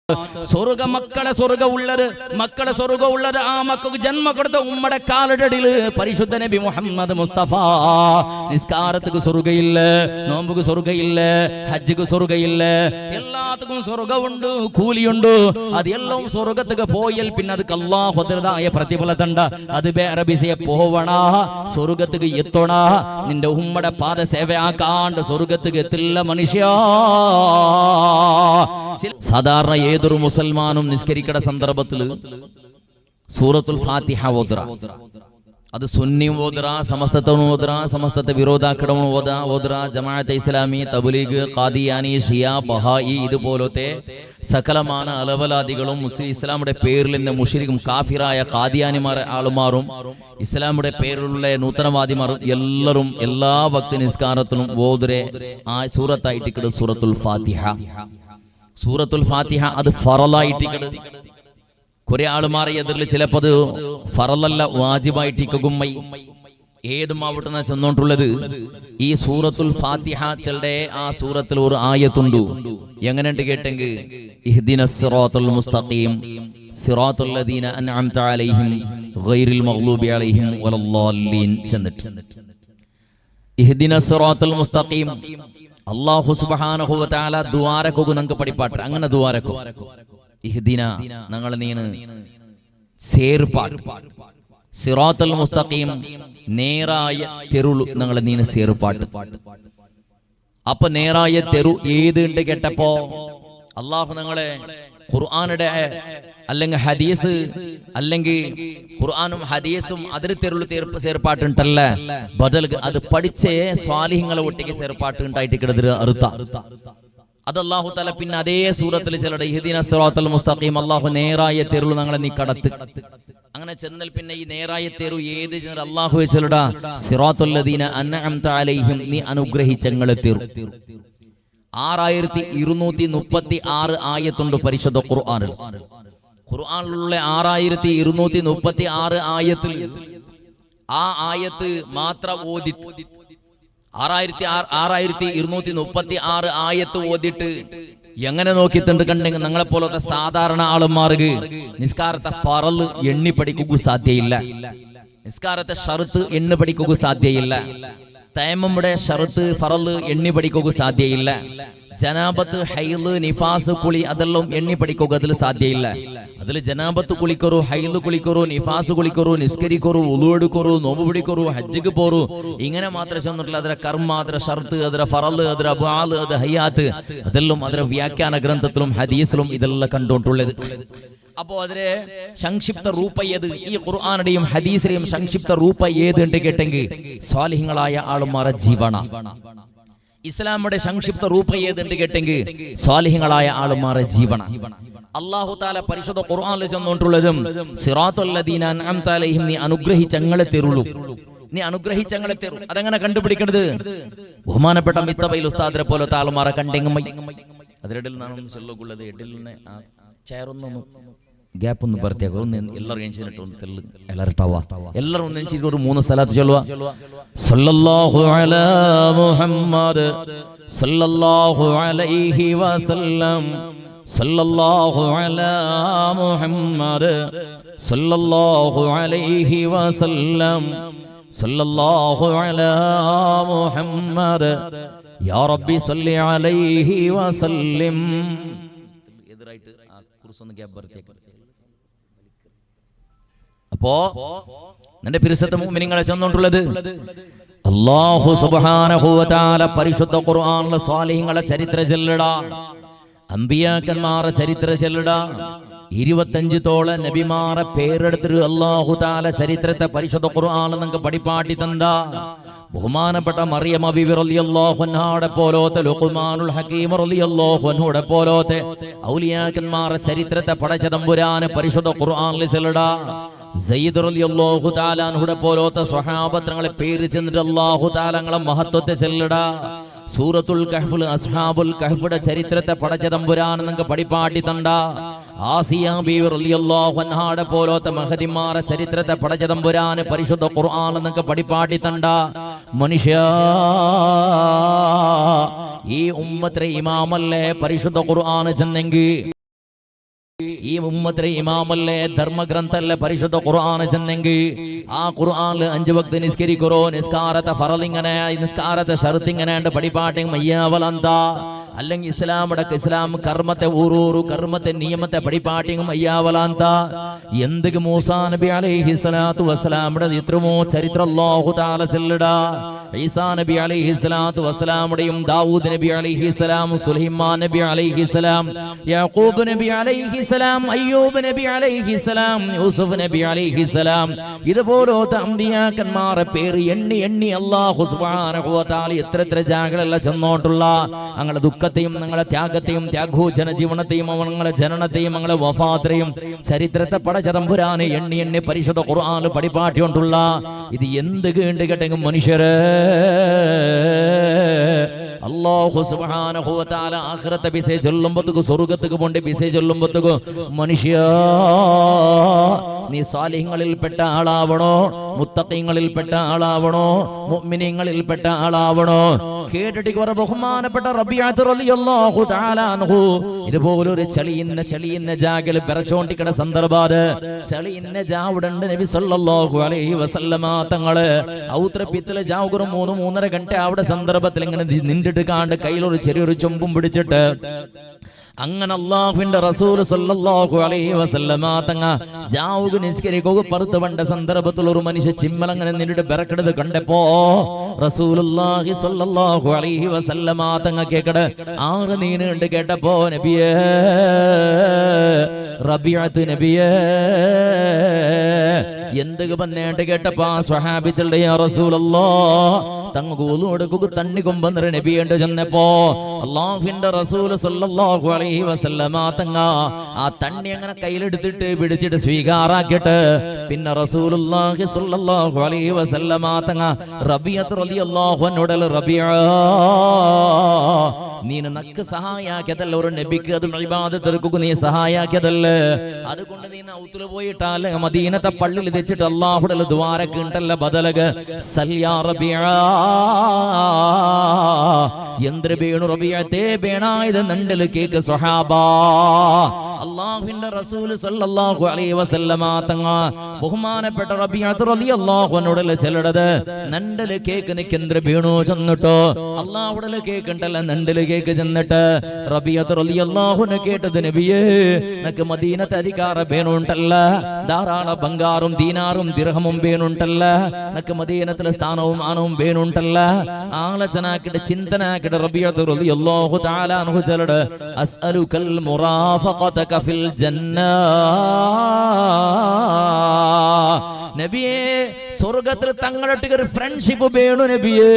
സ്വർഗ മക്കളെ സ്വർഗമുള്ളത് ആ മക്കൾക്ക് ജന്മ കൊടുത്ത ഉമ്മയുടെ കാലടിയിൽ പരിശുദ്ധ നബി മുഹമ്മദ് മുസ്തഫ. നിസ്കാരத்துக்கு സ്വർഗയില്ല, നോമ്പുക്ക് സ്വർഗയില്ല, ഹജ്ജുക്ക് സ്വർഗയില്ല, എല്ലാത്തിനും സ്വർഗമുണ്ട്, കൂലിയുണ്ട്. അതെല്ലാം സ്വർഗத்துக்கு പോയാൽ പിന്നെ ಅದಕ್ಕೆ അല്ലാഹു അതിൻ്റെതായ പ്രതിഫലമുണ്ട്. അത് വേറെ വിഷയം പോവണ സ്വർഗத்துக்கு എത്തണ. നിന്റെ ഉമ്മയുടെ പാദ സേവയാക്കാണ്ട് സ്വർഗத்துக்கு എത്തില്ല മനുഷ്യ. സാധാരണ ഏതൊരു മുസൽമാനും നിസ്കരിക്കുന്ന സന്ദർഭത്തിൽ സൂറത്തുൽ ഫാത്തിഹ ഓതുക. അത് സുന്നിയും ഓതുക, സമസ്തവും ഓതുക, സമസ്തത്തെ വിരോധാക്കടവും ഓതുക. ജമാഅത്തെ ഇസ്ലാമി, തബ്ലീഗ്, ഖാദിയാനി, ഷിയ, ബഹായി ഇതുപോലത്തെ സകലமான അലവലാദികളും മുസ്ലിം ഇസ്ലാമിന്റെ പേരിൽ നിന്ന് മുശ്രിക്കും കാഫിറായ ഖാദിയാനിമാരെ ആളുമാറും ഇസ്ലാമിന്റെ പേരിലുള്ള നൂതനവാദിമാരും എല്ലാവരും എല്ലാ ഭക്തി നിസ്കാരത്തിലും ഓതുരെ ആ സൂറത്തായിട്ട് സൂറത്തുൽ ഫാത്തിഹ. സൂറത്തുൽ ഫാത്തിഹ അത് ഫറലായിട്ടിക്കട്. കുറെ ആളുമാരെ എതിരിൽ ചിലപ്പോൾ അത് ഫറലല്ല വാജിബായിട്ടിക്കുമ്മൈ ഏതും അവിടുന്ന് ചെന്നോണ്ടുള്ളത്. ഈ സൂറത്തുൽ ഫാത്തിഹ ചെല്ലെ ആ സൂറത്തിൽ ഒരു ആയത്തുണ്ട്. എങ്ങനെയുണ്ട് കേട്ടെങ്കിൽ ഇഹ്ദിനസ് സിറാത്തുൽ മുസ്തഖീം സിറാത്തുൽ ലദീന അൻഅംത അലൈഹിം ഗൈറിൽ മഗ്ലൂബി അലൈഹിം വലദ്ദാല്ലീൻ ചെന്നിട്ട് ഇഹ്ദിനസ് സിറാത്തുൽ മുസ്തഖീം അല്ലാഹു സുബ്ഹാനഹു വ തആല ദുആരക്കു നമുക്ക് പഠിപ്പാട്ട്. അങ്ങനെ ദുആരക്കു ഇഹ്ദിന ഞങ്ങൾ നീന് സേർപ്പാട്ട്. സിറാത്തുൽ മുസ്തഖീം നേരായ തെരുളു ഞങ്ങൾ നീന് സേർപ്പാട്ട്. അപ്പൊ നേരായ തെരു ഏത് ഉണ്ട് കേട്ടപ്പോ അല്ലാഹു ഞങ്ങളെ ഖുർആനുടെ അല്ലെങ്കിൽ ഹദീസ് അല്ലെങ്കിൽ ഖുർആനും ഹദീസും അതിന് തെരുളു സേർപ്പാട്ടുണ്ടല്ല ബദൽ അത് പഠിച്ചേ സ്വാലിഹിങ്ങളെ ഒട്ടിക്ക് സേർപ്പാട്ട് ഉണ്ടായിട്ട് കിടന്നിട്ട് അറുത്ത. അത് അല്ലാഹു തആല പിന്നെ അതേ സൂറത്തിൽ ചിലരുടെ ഇഹ്ദിനസ് സിറാത്തുൽ മുസ്തഖീം അല്ലാഹു നേരായ തെരുളു ഞങ്ങളെ നീ കടത്ത്. അങ്ങനെ ചെന്നാൽ പിന്നെ ഈ നേരായ തെരു ഏത് അല്ലാഹു ചിലട സിറാത്തുൽ ലദീന അൻഅംത അലൈഹിം നീ അനുഗ്രഹിച്ചങ്ങളെ തെരു. 6236 ആയത്തുണ്ട് പരിശുദ്ധ ഖുർആനിൽ. ഖുർആനിലുള്ള 6236 ആയത്തിൽ ആ ആയത്ത് മാത്രം ഓതി 6236 ആയത്ത് ഓതിട്ട് എങ്ങനെ നോക്കിയിട്ടുണ്ട് കണ്ടെങ്കിൽ ഞങ്ങളെ പോലത്തെ സാധാരണ ആളുമാർക്ക് നിസ്കാരത്തെ ഫറല് എണ്ണി പഠിക്കുക സാധ്യയില്ല, നിസ്കാരത്തെ ഷർത്ത് എണ്ണി പഠിക്കുക സാധ്യയില്ല, തയമ്മുടെ ഷർത്ത് ഫറല് എണ്ണി പഠിക്കുക സാധ്യയില്ല, ജനാബത്ത് ഹൈല് നിഫാസ് കുളി അതെല്ലാം എണ്ണി പഠിക്കുക അതിൽ സാധ്യയില്ല. അതിൽ ജനാബത്ത് കുളിക്കറു, ഹൈല് കുളിക്കറു, നിഫാസ് കുളിക്കറു, നിസ്കരിക്കറു, ഉളു എടുക്കറു, നോമ്പ് പിടിക്കറു, ഹജ്ജിക്ക് പോറു, ഇങ്ങനെ മാത്രമേ ചെന്നിട്ടില്ല. അതിലെ കർമ്മ, അതിലെ ഷർത്ത്, അതിലെ ഫറല്, അതിലെ അബ്ആല്, അത് ഹയ്യാത്ത് അതെല്ലാം അതിലെ വ്യാഖ്യാന ഗ്രന്ഥത്തിലും ഹദീസിലും ഇതെല്ലാം കണ്ടുകൊണ്ടുള്ളത്. അപ്പോ അതിലെ സംക്ഷിപ്ത റൂപ ഏത്? ഈ ഖുർആനുടെയും ഹദീസിലെയും സംക്ഷിപ്ത റൂപ ഏത് ഉണ്ട് കേട്ടെങ്കിൽ സ്വാലിഹ്യങ്ങളായ ആളുമാരെ ജീവന. ഇസ്ലാമിന്റെ സംക്ഷിപ്ത റൂപ ഏതുണ്ട് കേട്ടെങ്കിൽ സ്വാലിഹ്യങ്ങളായ ആളുമാരെ ജീവന. അല്ലാഹു തആല പരിശുദ്ധ ഖുർആനിൽ ചെന്നുകൊണ്ടുള്ളതും സിറാത്തുൽ ലദീന അൻഅംത അലൈഹിം നീ അനുഗ്രഹിച്ചങ്ങളെ തെരുളു, നീ അനുഗ്രഹിച്ചങ്ങളെ തെരു. അതെങ്ങനെ കണ്ടുപിടിക്കേണ്ടത്? ബഹുമാനപ്പെട്ട മിത്തബൈൽ ഉസ്താദിനെ പോലത്തെ ആളുമാരെ കണ്ടെങ്കിൽ അതിനിടയിൽ നാണൊന്നും ചൊല്ലുള്ളത് എഡിലിനെ ചേർന്നു ഗ്യാപ്പ് ഒന്ന് ಬರ್ತಿಯಾಗ ಎಲ್ಲರೂ ಎಣಿಸಿಟ್ಟು ತೆಲ್ಲ ಎಲ್ಲರಟವ ಎಲ್ಲರೂ ಒಂದು ಎಣಿಸಿಟ್ಟು ഒരു 3 സലാത്ത് ചൊല്ലുക. സല്ലല്ലാഹു അലാ മുഹമ്മദ് സല്ലല്ലാഹു അലൈഹി വസല്ലം സല്ലല്ലാഹു അലാ മുഹമ്മദ് സല്ലല്ലാഹു അലൈഹി വസല്ലം സല്ലല്ലാഹു അലാ മുഹമ്മദ് യാ റബ്ബി സല്ലി അലൈഹി വസല്ലം. എതിരായിട്ട് ആ കുർസൊന്ന് ഗ്യാപ്പ് ಬರ್ತಿಯಾಗ. അപ്പോ നിന്റെ പിരിസത്തെ മുഅ്മിനീങ്ങളെ ചെന്നുകൊണ്ടുള്ളത് അല്ലാഹു സുബ്ഹാനഹു വ തആല പരിശുദ്ധ ഖുർആനിലെ സ്വാലിഹീങ്ങളെ ചരിത്ര ചെല്ലടാ, അമ്പിയാക്കന്മാരെ ചരിത്ര ചെല്ലടാ. 25 തോള നബിമാരെ പേരെടുത്തിട്ട് അല്ലാഹു തആല ചരിത്രത്തെ പരിശുദ്ധ ഖുർആനിൽ നിങ്ങൾക്ക് പഠിപ്പാട്ടി തന്ന ബഹുമാനപ്പെട്ട മറിയം ബീവി റളിയല്ലാഹു അൻഹാടെ പോലോത്തെ ലുഖ്മാനുൽ ഹകീം റളിയല്ലാഹു അൻഹുടെ പോലോത്തെ ഔലിയാക്കന്മാരെ ചരിത്രത്തെ പഠിച്ച തമ്പുരാനെ പരിശുദ്ധ ഖുർആനിൽ ചെല്ലടാ. സയ്യിദ് റളിയല്ലാഹു തആല അൻഹുടെ പോലോത്തെ സ്വഹാബത്തുകളെ പേര് ചെന്നിട്ട് അല്ലാഹു തആലങ്ങളെ മഹത്വത്തെ ചെല്ലടാ. സൂറത്തുൽ കഹ്ഫിൽ അസ്ഹാബുൽ കഹ്ഫിന്റെ ചരിത്രത്തെ പഠിച്ച തമ്പുരാൻ നിങ്ങൾക്ക് പഠിപ്പാട്ടി തണ്ട. ആസിയ ബീവി റളിയല്ലാഹു അൻഹാടെ പോലോത്തെ മഹദിമാരെ ചരിത്രത്തെ പഠിച്ച തമ്പുരാൻ പരിശുദ്ധ ഖുർആൻ നിങ്ങൾക്ക് പഠിപ്പാട്ടി തണ്ട. മനുഷ്യ ഈ ഉമ്മത്തിലെ ഇമാമല്ലേ പരിശുദ്ധ ഖുർആൻ ചെന്നെങ്കിൽ ഈ ഉമ്മത്തിലെ ഇമാമല്ലേ ധർമ്മഗ്രന്ഥല്ലേ പരിശുദ്ധ ഖുർആൻ ചെന്നെങ്കിൽ ആ ഖുർആനിൽ 5 വക്ത് നിസ്കരിക്കറോ നിസ്കാരത്തെ ഫറലിങ്ങനെ നിസ്കാരത്തെ ഷർത്തിങ്ങനെ പഠിപ്പാട്ടെ മയ്യാവലന്ത അല്ലെങ്കിൽ ഇസ്ലാം കർമ്മത്തെ ഊറൂറു കർമ്മത്തെ നിയമത്തെ പഠിപ്പാട്ടിയും അയ്യാവലാന്ത എന്തൊക്കെ മൂസാ നബി അലൈഹി സ്വലാത്തു വസ്സലാമുടെ ഇത്രമോ ചരിത്രം അല്ലാഹു തആല ചെല്ലിട ഈസാ നബി അലൈഹി സ്വലാത്തു വസ്സലാമുടെയും ദാവൂദ് നബി അലൈഹി സ്വലാം സുലൈമാൻ നബി അലൈഹി സ്വലാം യാക്കൂബ് നബി അലൈഹി സ്വലാം അയ്യൂബ് നബി അലൈഹി സ്വലാം യൂസുഫ് നബി അലൈഹി സ്വലാം ഇതുപോലത്തെ അമ്പിയാക്കന്മാരെ പേര് എണ്ണി എണ്ണി അല്ലാഹു സുബ്ഹാനഹു വ തആല എത്ര ജാഗകളെല്ലാം ചെന്നോട്ടുള്ള ഞങ്ങളുടെ ദുഃഖത്തെയും ഞങ്ങളുടെ ത്യാഗത്തെയും ത്യാഗോജന ജീവനത്തെയും ഞങ്ങളുടെ ജനനത്തെയും ഞങ്ങളുടെ വഫാത്തെയും ചരിത്രത്തെ പടചതമ്പുരാനെ എണ്ണി എണ്ണി പരിശുദ്ധ ഖുർആൻ പഠിപ്പാട്ടിക്കൊണ്ടുള്ള ഇത് എന്ത് കേണ്ട് കേട്ടെങ്കിൽ മനുഷ്യരെ അല്ലാഹു സുബ്ഹാനഹു വ തആല ആഖിറത്തെ ബിസേ ചൊല്ലുമ്പോഴത്തേക്ക് സ്വർഗ്ഗത്തേക്ക് പോണ്ടി ബിസേ ചൊല്ലുമ്പോഴത്തേക്ക് മനുഷ്യ നീ സാലിഹ്യങ്ങളിൽപ്പെട്ട ആളാവണോ മുത്തഖീങ്ങളിൽപ്പെട്ട ആളാവണോ മുഅ്മിനീങ്ങളിൽപ്പെട്ട ആളാവണോ കേട്ടിട്ട് ബഹുമാനപ്പെട്ട റബീഅത്ത് റളിയല്ലാഹു തആല അൻഹു ഇതുപോലൊരു ചളിയിന്ന ജാഗിൽ പെരച്ചോണ്ടിക്കട സന്ദർഭാത് ചളിയിന്ന ജാവുടണ്ട് നബി സല്ലല്ലാഹു അലൈഹി വസല്ലമ തങ്ങള് ഔത്രപ്പിത്തിലെ ജാവുകുറ് 3-3.5 ഗಂಟೆ അവിടെ സന്ദർഭത്തിൽ ഇങ്ങനെ നിന്നിട്ട് കാണ്ട് കയ്യിലൊരു ചെറിയൊരു ചൊമ്പും പിടിച്ചിട്ട് അങ്ങനെ അല്ലാഹുവിന്റെ റസൂൽ സല്ലല്ലാഹു അലൈഹി വസല്ലമ തങ്ങ ജാവുക നിസ്കരിക്കുക പറുത്ത് വണ്ട സന്ദർഭത്തിൽ ഒരു മനുഷ്യ ചിമ്മലങ്ങനെ നിന്നിട്ട് ബറക്കെടുത്ത് കണ്ടപ്പോ റസൂലുള്ളാഹി സല്ലല്ലാഹു അലൈഹി വസല്ലമ തങ്ങ കേക്കട ആറ് നീനുണ്ട് കേട്ടപ്പോ നബിയേ റബീഅത്ത് നബിയേ എന്തൊക്കെ പറഞ്ഞേട്ട് കേട്ടപ്പോ സ്വഹാബികളുടെ യാ റസൂലല്ലാഹ് തങ്ങ കൂലോടുക്കുക തണ്ണി കൊമ്പന്നര നബിയേണ്ട ചെന്നപ്പോ അല്ലാഹുവിന്റെ റസൂൽ സല്ലല്ലാഹു അലൈഹി വസല്ലമ തങ്ങ ആ തണ്ണി അങ്ങനെ കയ്യിലെടുത്തിട്ട് പിടിച്ചിട്ട് സ്വീകാരാക്കിയിട്ട് പിന്നെ റസൂലുള്ളാഹി സ്വല്ലല്ലാഹു അലൈഹി വസല്ലമ തങ്ങ റബീഅത്ത് റളിയല്ലാഹു അൻഹുടൽ റബീഅ നീന നക്ക് സഹായാക്കിയതല്ല ഒരു നബിക്ക് അതും ഇബാദത്തെടുക്കുക നീ സഹായാക്കിയതല്ല അതുകൊണ്ട് നീ ഔത്തുല് പോയിട്ടാല് മദീനത്തെ പള്ളിയിൽ വെച്ചിട്ട് അല്ലാഹുടൽ ദ്വാരക്ക് ഉണ്ടല്ല ബദലക സല്യാ റബീഅ എന്ത്ര ബേണു റബീഅത്തെ ബേണായത് നണ്ടല് കേക്ക് സ്വഹാബാ അല്ലാഹുവിന്റെ റസൂൽ സല്ലല്ലാഹു അലൈഹി വസല്ലമ തങ്ങ ബഹുമാനപ്പെട്ട റബീഅത്ത് റളിയല്ലാഹു അൻഹുടൽ ചെല്ലടത് നണ്ടല് കേക്ക് നിക്കെന്ത്ര ബേണു ചെന്നിട്ടോ അല്ലാഹുടൽ കേക്ക് ഉണ്ടല്ല നണ്ടല് കേക്ക് ചെന്നിട്ട് റബീഅത്ത് റളിയല്ലാഹു അൻഹു കേട്ടത് നബിയേ നക്ക് മദീനത്തെ അധികാര ബേണുണ്ടല്ല ധാരാളം ബംഗാറും ദീനാറും ദിർഹമും ബേണുണ്ടല്ല നക്ക് മദീനത്തിലെ സ്ഥാനവും ആനവും ബേണുണ്ടല്ല ആലോചനാക്കിട്ട് ചിന്തനാക്കിട്ട് റബീഅത്ത് റളിയല്ലാഹു തആല അൻഹു ചെല്ലട് അസ്അലുകൽ മുറാഫഖതക ഫിൽ ജന്ന നബിയേ സ്വർഗത്തിൽ തങ്ങളൊട്ടിക്ക് ഒരു ഫ്രണ്ട്ഷിപ്പ് വേണു നബിയേ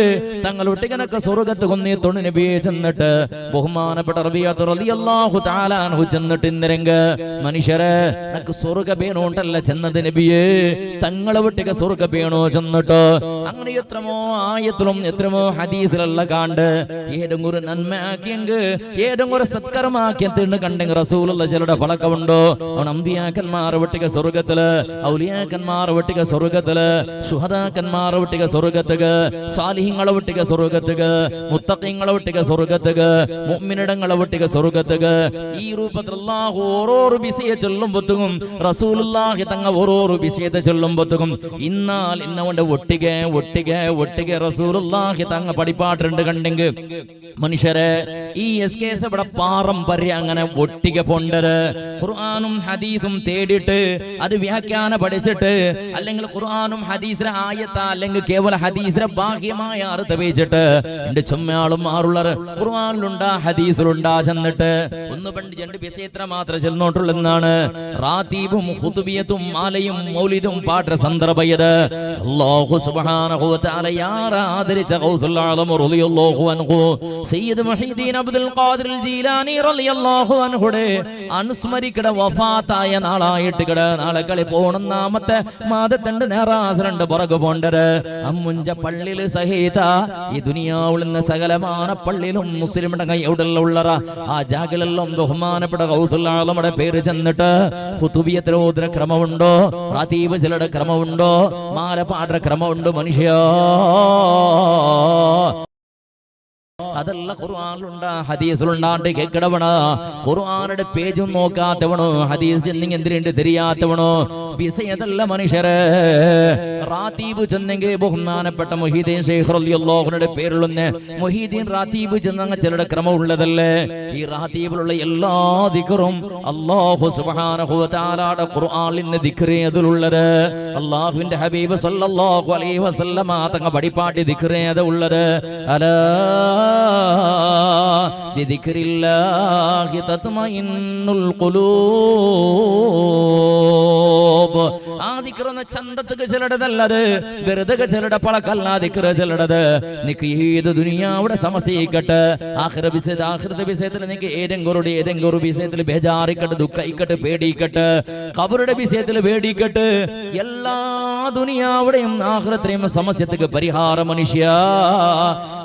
തങ്ങളൊട്ടിക്കനൊക്കെ സ്വർഗത്ത് കൊന്നേത്തോണ്ട് നബിയെ ചെന്നിട്ട് ബഹുമാനപ്പെട്ട റബീഅത്ത് റളിയല്ലാഹു തആല അൻഹു ചെന്നിട്ട് ഇന്നരങ്ക മനുഷ്യരെ നക്ക് സ്വർഗ വേണോണ്ടല്ല ചെന്നത് നബിയേ തങ്ങളെ വിട്ടിക്ക് സ്വർഗ വേണോ ചെന്നിട്ട് അങ്ങനെ എത്രമോ ആയത്തിലും എത്രമോ ഹദീസിലുള്ള കാണ്ട് ഏതെങ്കിലും ഒരു നന്മയാക്കിയെങ്കിൽ ഏതെങ്കിലും ഒരു സത്കർമാക്കിയെന്ന് കണ്ടെങ്കിൽ റസൂലുള്ള ചിലരുടെ ഫലക്കമുണ്ടോ അവൻ അമ്പിയാക്കന്മാർ വിട്ടിക്ക് സ്വർഗത്തില് ഔലിയാക്കന്മാർ വിട്ടിക്ക് സ്വർഗത്തില് ശുഹദാക്കന്മാർ വിട്ടിക സ്വർഗത്തുക സാലിഹ്യങ്ങളെ വിട്ടിക സ്വർഗത്തുക മുത്തഖീങ്ങളെ വിട്ടിക സ്വർഗത്തുക മുഅ്മിനീങ്ങളെ വിട്ടിക സ്വർഗത്തുക ഈ രൂപത്തിൽ അല്ലാഹു ഓരോരു വിഷയ ചൊല്ലുമ്പോഴത്തേക്കും റസൂലുള്ളാഹി തങ്ങൾ ഓരോരു വിഷയത്തെ ചൊല്ലുമ്പോഴത്തേക്കും ഇന്നാൽ ഇന്നവന്റെ ഒട്ടിക റസൂലുള്ളാഹി തങ്ങൾ പഠിപ്പാട്ടുണ്ട് കണ്ടെങ്കിൽ മനുഷ്യരെ ഈ എസ്കേസ് ഇവിടെ പാരമ്പര്യം അങ്ങനെ ഒട്ടിക പോണ്ടത് ഖുർആനും ഹദീസും തേടിയിട്ട് അത് വ്യാഖ്യാന പഠിച്ചിട്ട് അല്ലെങ്കിൽ ഖുർആനും ഹദീസിലെ ആയത്ത അല്ലെങ്കിൽ കേവല ഹദീസിലെ ബാഹ്യമായ അർത്ഥം വെച്ചിട്ട് എന്റെ ചുമ്മയാളും മാറുള്ളർ ഖുർആനിലുണ്ടാ ഹദീസിലുണ്ടാ ചെന്നിട്ട് ഒന്ന് പണ്ട് രണ്ട് വിഷയത്ര മാത്രം ചെന്നോട്ടുള്ളെന്നാണ് റാത്തീബും ഖുതുബിയത്തും മാലയും മൗലിദും പാട്ട സന്ദർഭയത് അല്ലാഹു സുബ്ഹാനഹു വ തആല ആദരിച്ച ഗൗസുൽ ആലം റളിയല്ലാഹു അൻഹു സയ്യിദ് മുഹീദ്ദീൻ അബ്ദുൽ ഖാദിർ ജീലാനി റളിയല്ലാഹു അൻഹുടെ അനുസ്മരിക്കട വഫാത്തായ നാളായിട്ട് കട നാളെ കളി പോണന്നാമത്തെ മാതത്തണ്ട് നേറാസരണ്ട് പുറകു പോണ്ടര് അമ്മുഞ്ച പള്ളില് സഹിത ഈ ദുനിയാവിൽ നിന്ന് സകലമാന പള്ളിയിലും മുസ്ലിമിന്റെ കൈയോടുള്ള ഉള്ളറ ആ ജാഗിലെല്ലാം ബഹുമാനപ്പെട്ട ഗൗസുൽ ആലമുടെ പേര് ചെന്നിട്ട് ഖുതുബിയത്തിൽ ഓതുന്ന ക്രമമുണ്ടോ റാത്തീബ് ചിലയുടെ ക്രമമുണ്ടോ മാല പാടുന്ന ക്രമമുണ്ടോ മനുഷ്യ അതല്ല ഖുർആനിലുണ്ടാ ഹദീസിലുണ്ടാണ്ട് കേൾക്കടവണ ഖുർആനുടെ പേജും നോക്കാത്തവണോ ഹദീസ് എന്തിനുണ്ട് തിരിയാത്തവണോ വിസയതല്ല മനുഷ്യരെ റാത്തീബ് ചെന്നെങ്കിൽ ബഹുമാനപ്പെട്ട മുഹീദ്ദീൻ ശൈഖ് റളിയല്ലാഹു അൻഹുവിന്റെ പേരുള്ള മുഹീദ്ദീൻ റാത്തീബ് ചെന്ന ചിലരുടെ ക്രമം ഉള്ളതല്ലേ ഈ റാത്തീബിലുള്ള എല്ലാ ദിക്റും അല്ലാഹു സുബ്ഹാനഹു വ തആലയുടെ ഖുർആനിൽ നിന്ന് ദിക്ർ അതിലുള്ളത് അല്ലാഹുവിന്റെ ഹബീബ് സല്ലല്ലാഹു അലൈഹി വസല്ലമ തങ്ങൾ പഠിപ്പാട്ടി ദിക്ർ അതുള്ളത് അലാ ബിദിക്രില്ലാഹി തത്മഇന്നുൽ ഖുലൂബ് ആ ദിക്റൊന്ന് ചന്തത്തുക ചിലടതല്ലത് വെറുതെ ചിലടെ പളക്കല്ല ദിക്ർ ചിലടത് നിനക്ക് ഏത് ദുനിയാവിടെ സമസ്യയിക്കട്ടെ ആഖിറത്തെ വിഷയത്തിൽ നിനക്ക് ഏതെങ്കിലും വിഷയത്തിൽ ബേജാറിക്കട്ടെ ദുഃഖിക്കട്ടെ പേടിക്കട്ടെ ഖബറുടെ വിഷയത്തിൽ പേടിക്കട്ടെ എല്ലാ ദുനിയാവിടെയും ആഖിറത്തിലെയും സമസ്യക്ക് പരിഹാര മനുഷ്യ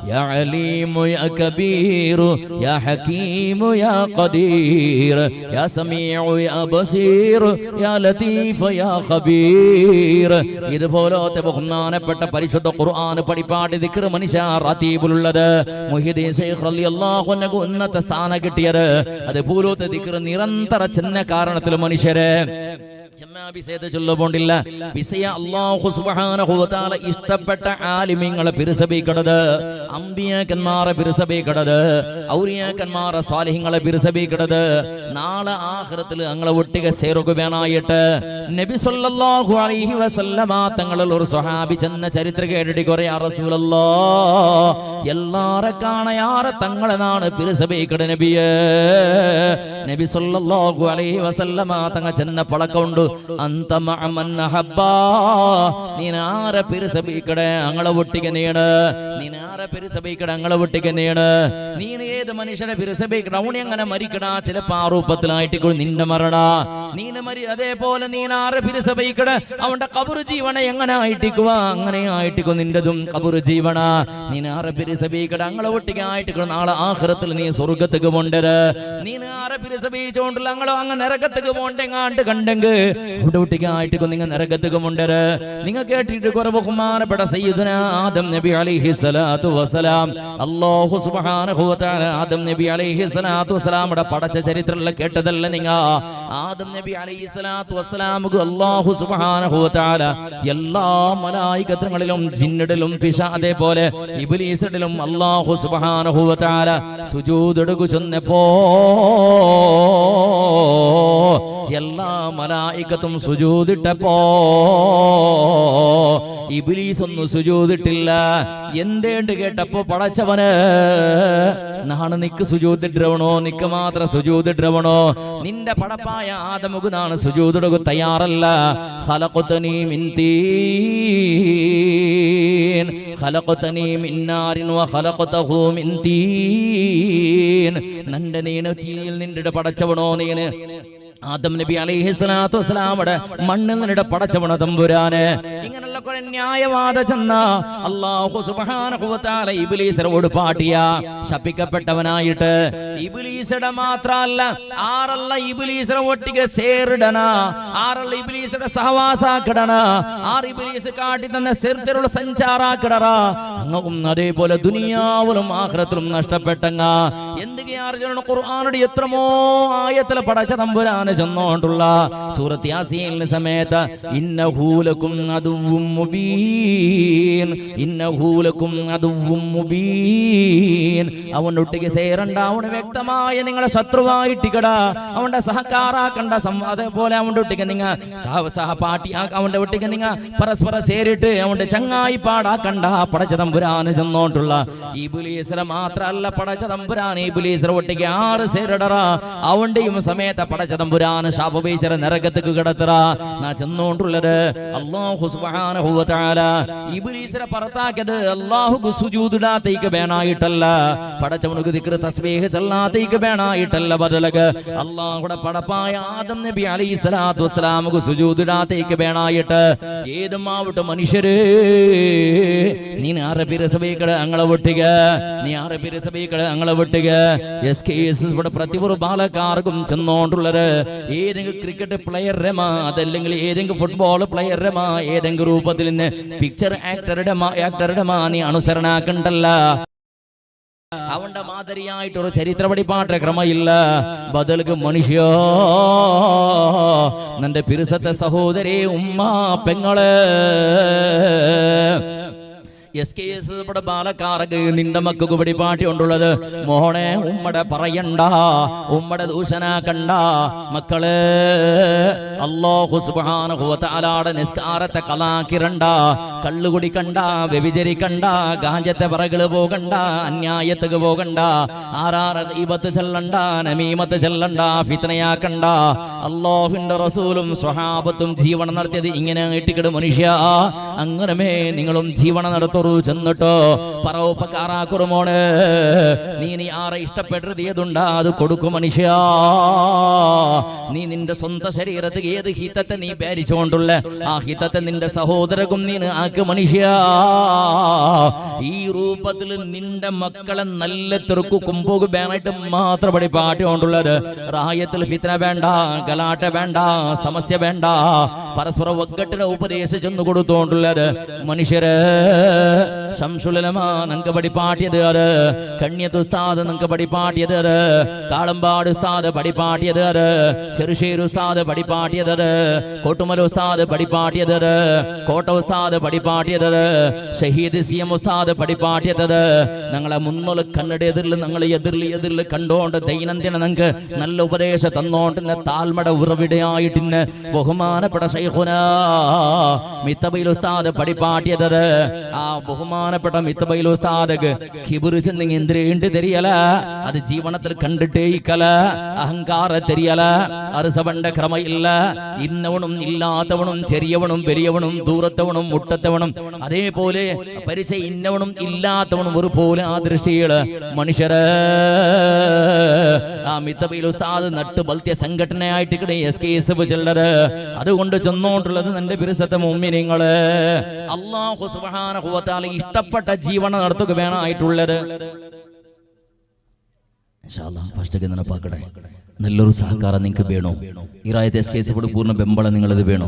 യാ അലീമു യാ കബീറു യാ ഹകീമു യാ ഖദീർ യാ സമീഉ യാ ബസീർ യാ ലതീഫ് യാ ഖബീർ ഇതുപോലത്തെ ബഹുമാനപ്പെട്ട പരിശുദ്ധ ഖുർആൻ പഠിപ്പാടി ദിക്ർ മനുഷ്യ റാത്തീബിലുള്ളത് മുഹീദ്ദീൻ ശൈഖ് റളിയല്ലാഹു അൻഹു ഉന്നത സ്ഥാനം കിട്ടിയത് അതുപോലത്തെ ദിക്ർ നിരന്തര ചെന്ന കാരണത്തിൽ മനുഷ്യരെ ഇഷ്ടപ്പെട്ട ആലിമീങ്ങളെ പിരിസബിക്കടത് അമ്പിയാക്കന്മാരെ പിരിസബിക്കടത് ഔലിയാക്കന്മാരെ സാലിഹ്യങ്ങളെ പിരിസബിക്കടത് നാളെ ആഖിറത്തിൽ ഞങ്ങളെ ഒട്ടിക ചേരുകയാനായിട്ട് നബി സല്ലല്ലാഹു അലൈഹി വസല്ലമ തങ്ങളിൽ ഒരു സ്വഹാബി ചെന്ന ചരിത്രം കേട്ടിട്ട് കുറെ റസൂലല്ലാഹ് എല്ലാരെ കാണയാറെ തങ്ങളെന്നാണ് പിരിസബിക്കട നബിയേ നബി സല്ലല്ലാഹു അലൈഹി വസല്ലമ തങ്ങൾ ചെന്ന പളക്കമുണ്ട് അന്ത മഅമൻ ഹബ്ബാ നീനാരെ പിരിസബിക്കടേ അങ്ങളെ ഒട്ടിക്കനെയാണ് നീനാരെ പിരിസബിക്കട അങ്ങളെ ഒട്ടിക്കനെയാണ് നീ ഏത് മനുഷ്യനെ പിരിസബിക്കട അവനെ അങ്ങനെ മരിക്കട ചിലപ്പോ ആ രൂപത്തിലായിട്ട് നിന്റെ മരണ നീന മരി അതേപോലെ നീനാരെ പിരിസബിക്കട അവന്റെ ഖബർ ജീവന എങ്ങനെ ആയിട്ടിക്കുക അങ്ങനെ ആയിട്ടിക്കും നിന്റെതും ഖബർ ജീവന നീനാരെ പിരിസബിക്കട അങ്ങളെ ഒട്ടിക്കായിട്ട് നാളെ ആഖിറത്തിൽ നീ സ്വർഗ്ഗത്തേക്ക് പോണ്ടത് നീനാരെ പിരിസബിച്ചോണ്ടല്ല അങ്ങളോ അങ്ങ് നരകത്തേക്ക് പോണ്ടെങ്ങാണ്ട് കണ്ടെങ്കിൽ അവിടെ ഒട്ടിക്കായിട്ട് നിങ്ങൾ നരകത്തേക്ക് പോണ്ടത് നിങ്ങൾ കേട്ടിട്ട് കുറെ ബഹുമാനപ്പെട്ട സയ്യിദുനാ ആദം നബി അലൈഹി സ്വലാത്തു വസ്സലാം അല്ലാഹു സുബ്ഹാനഹു വ തആല ആദം നബി അലൈഹി സ്വലാത്തു വസ്സലാമിന്റെ പടച്ച ചരിത്രത്തിൽ കേട്ടതല്ല നിങ്ങൾ ആദം നബി അലൈഹി സ്വലാത്തു വസ്സലാമുക്ക് അല്ലാഹു സുബ്ഹാനഹു വ തആല എല്ലാ മലായികത്തുകളിലും ജിന്നിലും അതേപോലെ ഇബ്ലീസിലും അല്ലാഹു സുബ്ഹാനഹു വ തആല സുജൂദ് എടുക്കു ചെന്നപ്പോ എല്ലാ മലായികത്തും സുജൂദിട്ടപ്പോ ഇബ്ലീസ് ഒന്നും സുജൂദിട്ടില്ല എന്തേണ്ട് കേട്ടപ്പോ പടച്ചവന് നാണ് നിക്ക് സുജൂദിടണോ നിക്ക് മാത്രം സുജൂദിടണോ നിന്റെ പടപ്പായ ആദമുക്ക് നാണ് സുജൂദിടു തയ്യാറല്ല ഖലഖതനി മിൻ തീൻ ഖലഖതനി മിൻ നാരിൻ വ ഖലഖതഹു മിൻ തീൻ നന്റെ നീന തീയിൽ നിന്റെ പടച്ചവനോ നീന് ആദം നബി അലൈഹി സ്വലാത്തു വസ്സലാമയുടെ മണ്ണിൽ നിന്നിടെ പടച്ചവണ തമ്പുരാന് ഇങ്ങനെയുള്ള കുറെ ന്യായവാദ ചെന്ന അല്ലാഹു സുബ്ഹാനഹു വ തആല ഇബ്ലീസിനോട് പാട്ടിയ ശപിക്കപ്പെട്ടവനായിട്ട് ഇബ്ലീസിന്റെ മാത്രല്ല ആറല്ല ഇബ്ലീസിനെ ഒട്ടിಗೆ ಸೇರಿಡನ ആറല്ല ഇബ്ലീസിന്റെ സഹവാസാക്കിടന ആറ് ഇബ്ലീസ് കാട്ടി തന്ന സെർത്തിലുള്ള സഞ്ചാരാക്കിടറ അങ്ങും അതേപോലെ ദുനിയാവിലും ആഖിറത്തിലും നഷ്ടപ്പെട്ടങ്ങ എന്തൊക്കെയാണ് ഖുർആനുടെ എത്രമോ ആയത്തിൽ പടച്ച തമ്പുരാന് ചെന്നോണ്ടുള്ള സൂറത്ത് യാസീനിലെ സമയത്ത് ഇന്നഹു ലക്കും അദുവ്വും മുബീൻ ഇന്നഹു ലക്കും അദുവ്വും മുബീൻ അവൻ ഒട്ടിಗೆ ചേരണ്ട അവന് വ്യക്തമായ നിങ്ങളെ ശത്രുവായിട്ടിക്കട അവന്റെ സഹകാരാക്കണ്ട അതേപോലെ അവന്റെ ഒട്ടിಗೆ നിങ്ങൾ സഹപാഠി അവന്റെ ഒട്ടിಗೆ നിങ്ങൾ പരസ്പര ചേരിട്ട് അവന്റെ ചങ്ങായി പാടാക്കണ്ട പടച്ച തമ്പുരാന് ചെന്നോണ്ടുള്ള ഇബ്ലീസിനെ മാത്രല്ല പടച്ച തമ്പുരാൻ ഇബ്ലീസിനെ ഒട്ടിಗೆ ആറ് ചേരിടറ അവന്റെയും സമയത്ത് പടച്ച തമ്പുരാൻ ശാപബീച്ചര നരകത്തേക്ക് കിടത്തറ നാ ചെന്നോണ്ടുള്ളത് അല്ലാഹു സുബ്ഹാനഹു വ തആല ഇബ്ലീസിനെ പുറത്താക്കിയത് അല്ലാഹുക്ക് സുജൂദിടാത്തേക്ക് വേണായിട്ടല്ല പടച്ചവനുക്ക് ദിക്ർ തസ്ബീഹ് ചൊല്ലാത്തേക്ക് വേണായിട്ടല്ല ബദലക്ക് അല്ലാഹുടെ പടപ്പായ ആദം നബി അലൈഹി സ്വലാത്തു വസ്സലാമുക്ക് സുജൂദിടാത്തേക്ക് വേണായിട്ട് ഏതുമാവട്ടെ മനുഷ്യരെ നീ ആരെ പിരസബീക്കട അങ്ങളെ ഒട്ടിക നീ ആരെ പിരസബീക്കട അങ്ങളെ ഒട്ടിക എസ്കേസ് ഇവിടെ പ്രതിപുറ ബാലക്കാർക്കും ചെന്നോണ്ടുള്ളത് ഏതെങ്കിലും ക്രിക്കറ്റ് പ്ലെയറുടെ അതല്ലെങ്കിൽ ഏതെങ്കിലും ഫുട്ബോൾ പ്ലെയറുടെ ഏതെങ്കിലും രൂപത്തിൽ പിക്ചർ ആക്ടറുടെ നീ അനുസരണാക്കണ്ടല്ല അവന്റെ മാതിരിയായിട്ടൊരു ചരിത്ര പഠിപ്പാട്ട ക്രമയില്ല. ബദൽക്ക് മനുഷ്യ നിന്റെ പിരുസത്തെ സഹോദരി ഉമ്മ പെങ്ങള് SKS ഇവിടെ പാലക്കാർക്ക് നിന്റെ മക്കൾക്ക് പിടിപാട്ടി കൊണ്ടുള്ളത്. മോനെ ഉമ്മടെ പറയണ്ട, ഉമ്മടെ ദൂഷനാക്കണ്ട. മക്കള് അല്ലാഹു സുബ്ഹാനഹു വ തആലയുടെ നിസ്കാരത്തെ കളാക്കിരണ്ട, കള്ളു കുടിക്കണ്ട, വ്യഭിചരിക്കണ്ട, ഗാഞ്ചത്തെ പറകള് പോകണ്ട, അന്യായത്തുക്ക് പോകണ്ട, ആരാറ് ഗീബത്ത് ചെല്ലണ്ട, നമീമത്ത് ചെല്ലണ്ട, ഫിത്നയാക്കണ്ട. അല്ലാഹുവിന്റെ റസൂലും സ്വഹാബത്തും ജീവനം നടത്തിയത് ഇങ്ങനെ ഇട്ടിക്കിട് മനുഷ്യ. അങ്ങനമേ നിങ്ങളും ജീവനം നടത്തും. ചെന്നിട്ടോ പറവപ്പക്കാറാക്കുറുമോണ് നീ ആരെ ഇഷ്ടപ്പെട്ടത് ഏതുണ്ടാ അത് കൊടുക്കും മനുഷ്യ. നീ നിന്റെ സ്വന്തം ശരീരത്തിൽ ഏത് ഹിതത്തെ നീ പേരിച്ചുകൊണ്ടുള്ള ആ ഹിതത്തെ നിന്റെ സഹോദരക്കും നീ ആക്ക് മനുഷ്യ. ഈ രൂപത്തിൽ നിന്റെ മക്കളെ നല്ല തെറുക്കു കുമ്പോക്ക് വേണായിട്ട് മാത്രം പഠിപ്പാട്ടി കൊണ്ടുള്ളത്. റായത്തിൽ ഫിത്ന വേണ്ട, ഗലാട്ട വേണ്ട, സമസ്യ വേണ്ട, പരസ്പര വക്കട്ടിനെ ഉപദേശിച്ചൊന്നു കൊടുത്തോണ്ടുള്ളത്. മനുഷ്യര് ശംസുലമാ നിങ്ങൾക്ക് പഠിപ്പാട്ടിയത് അത്, കണ്യത്ത് ഉസ്താദ് നിങ്ങൾക്ക് പഠിപ്പാട്ടിയത് അത്, കാളമ്പാട് ഉസ്താദ് പഠിപ്പാട്ടിയത് അത്, ചെറുശ്ശേരി ഉസ്താദ് പഠിപ്പാട്ടിയത് അത്, കോട്ടുമല ഉസ്താദ് പഠിപ്പാട്ടിയത് അത്, കോട്ട ഉസ്താദ് പഠിപ്പാട്ടിയത് അത്, ഷഹീദ് CM ഉസ്താദ് പഠിപ്പാട്ടിയത് അത്. ഞങ്ങളെ മുന്നോല് കണ്ണട എതിരിൽ ഞങ്ങൾ എതിരിൽ കണ്ടോണ്ട് ദൈനംദിന നിങ്ങൾക്ക് നല്ല ഉപദേശം തന്നോണ്ട് താൽമട ഉറവിടയായിട്ടിന്ന് ബഹുമാനപ്പെട്ട ശൈഖുനാ മിത്തബൈൽ ഉസ്താദ് പഠിപ്പാട്ടിയത്. ആ ബഹുമാനപ്പെട്ട മിത്തബൈൽ ഉസ്താദ് കിബിറ് ചെന്നിങ് എന്തിരേണ്ട് തെരിയല, അത് ജീവനത്തിൽ കണ്ടിട്ടേ ഇക്കല, അഹങ്കാര തെരിയല, അറുസവന്റെ ക്രമയില്ല. ഇന്നവണും ഇല്ലാത്തവണും ചെറിയവണും പെരിയവണും ദൂരത്തവണും മുട്ടത്തവണും അതേപോലെ പരിചയ ഇന്നവണും ഇല്ലാത്തവണും ഒരുപോലെ ആ ദൃഷ്ടികള് മനുഷ്യര് ആ മിത്തബൈൽ ഉസ്താദ് നട്ട് ബൽത്യ സംഘടനയായിട്ട് SKS ചെല്ലത്. അതുകൊണ്ട് ചെന്നോണ്ടുള്ളത് എന്റെ ബിരുസത്തെ മുഅ്മിനീങ്ങള് അല്ലാഹു സുബ്ഹാനഹു വ തആല ഇഷ്ടപ്പെട്ട ജീവനം നടത്തുക വേണമായിട്ടുള്ളത്. ഇൻഷാ അല്ലാഹ് ഫസ്റ്റൊക്കെ നടപ്പാക്കട്ടെ. നല്ലൊരു സഹകാരം നിങ്ങൾക്ക് വേണോ? ഈ റായത്തെ SKS പൂർണ്ണ ബെമ്പള നിങ്ങളത് വേണോ?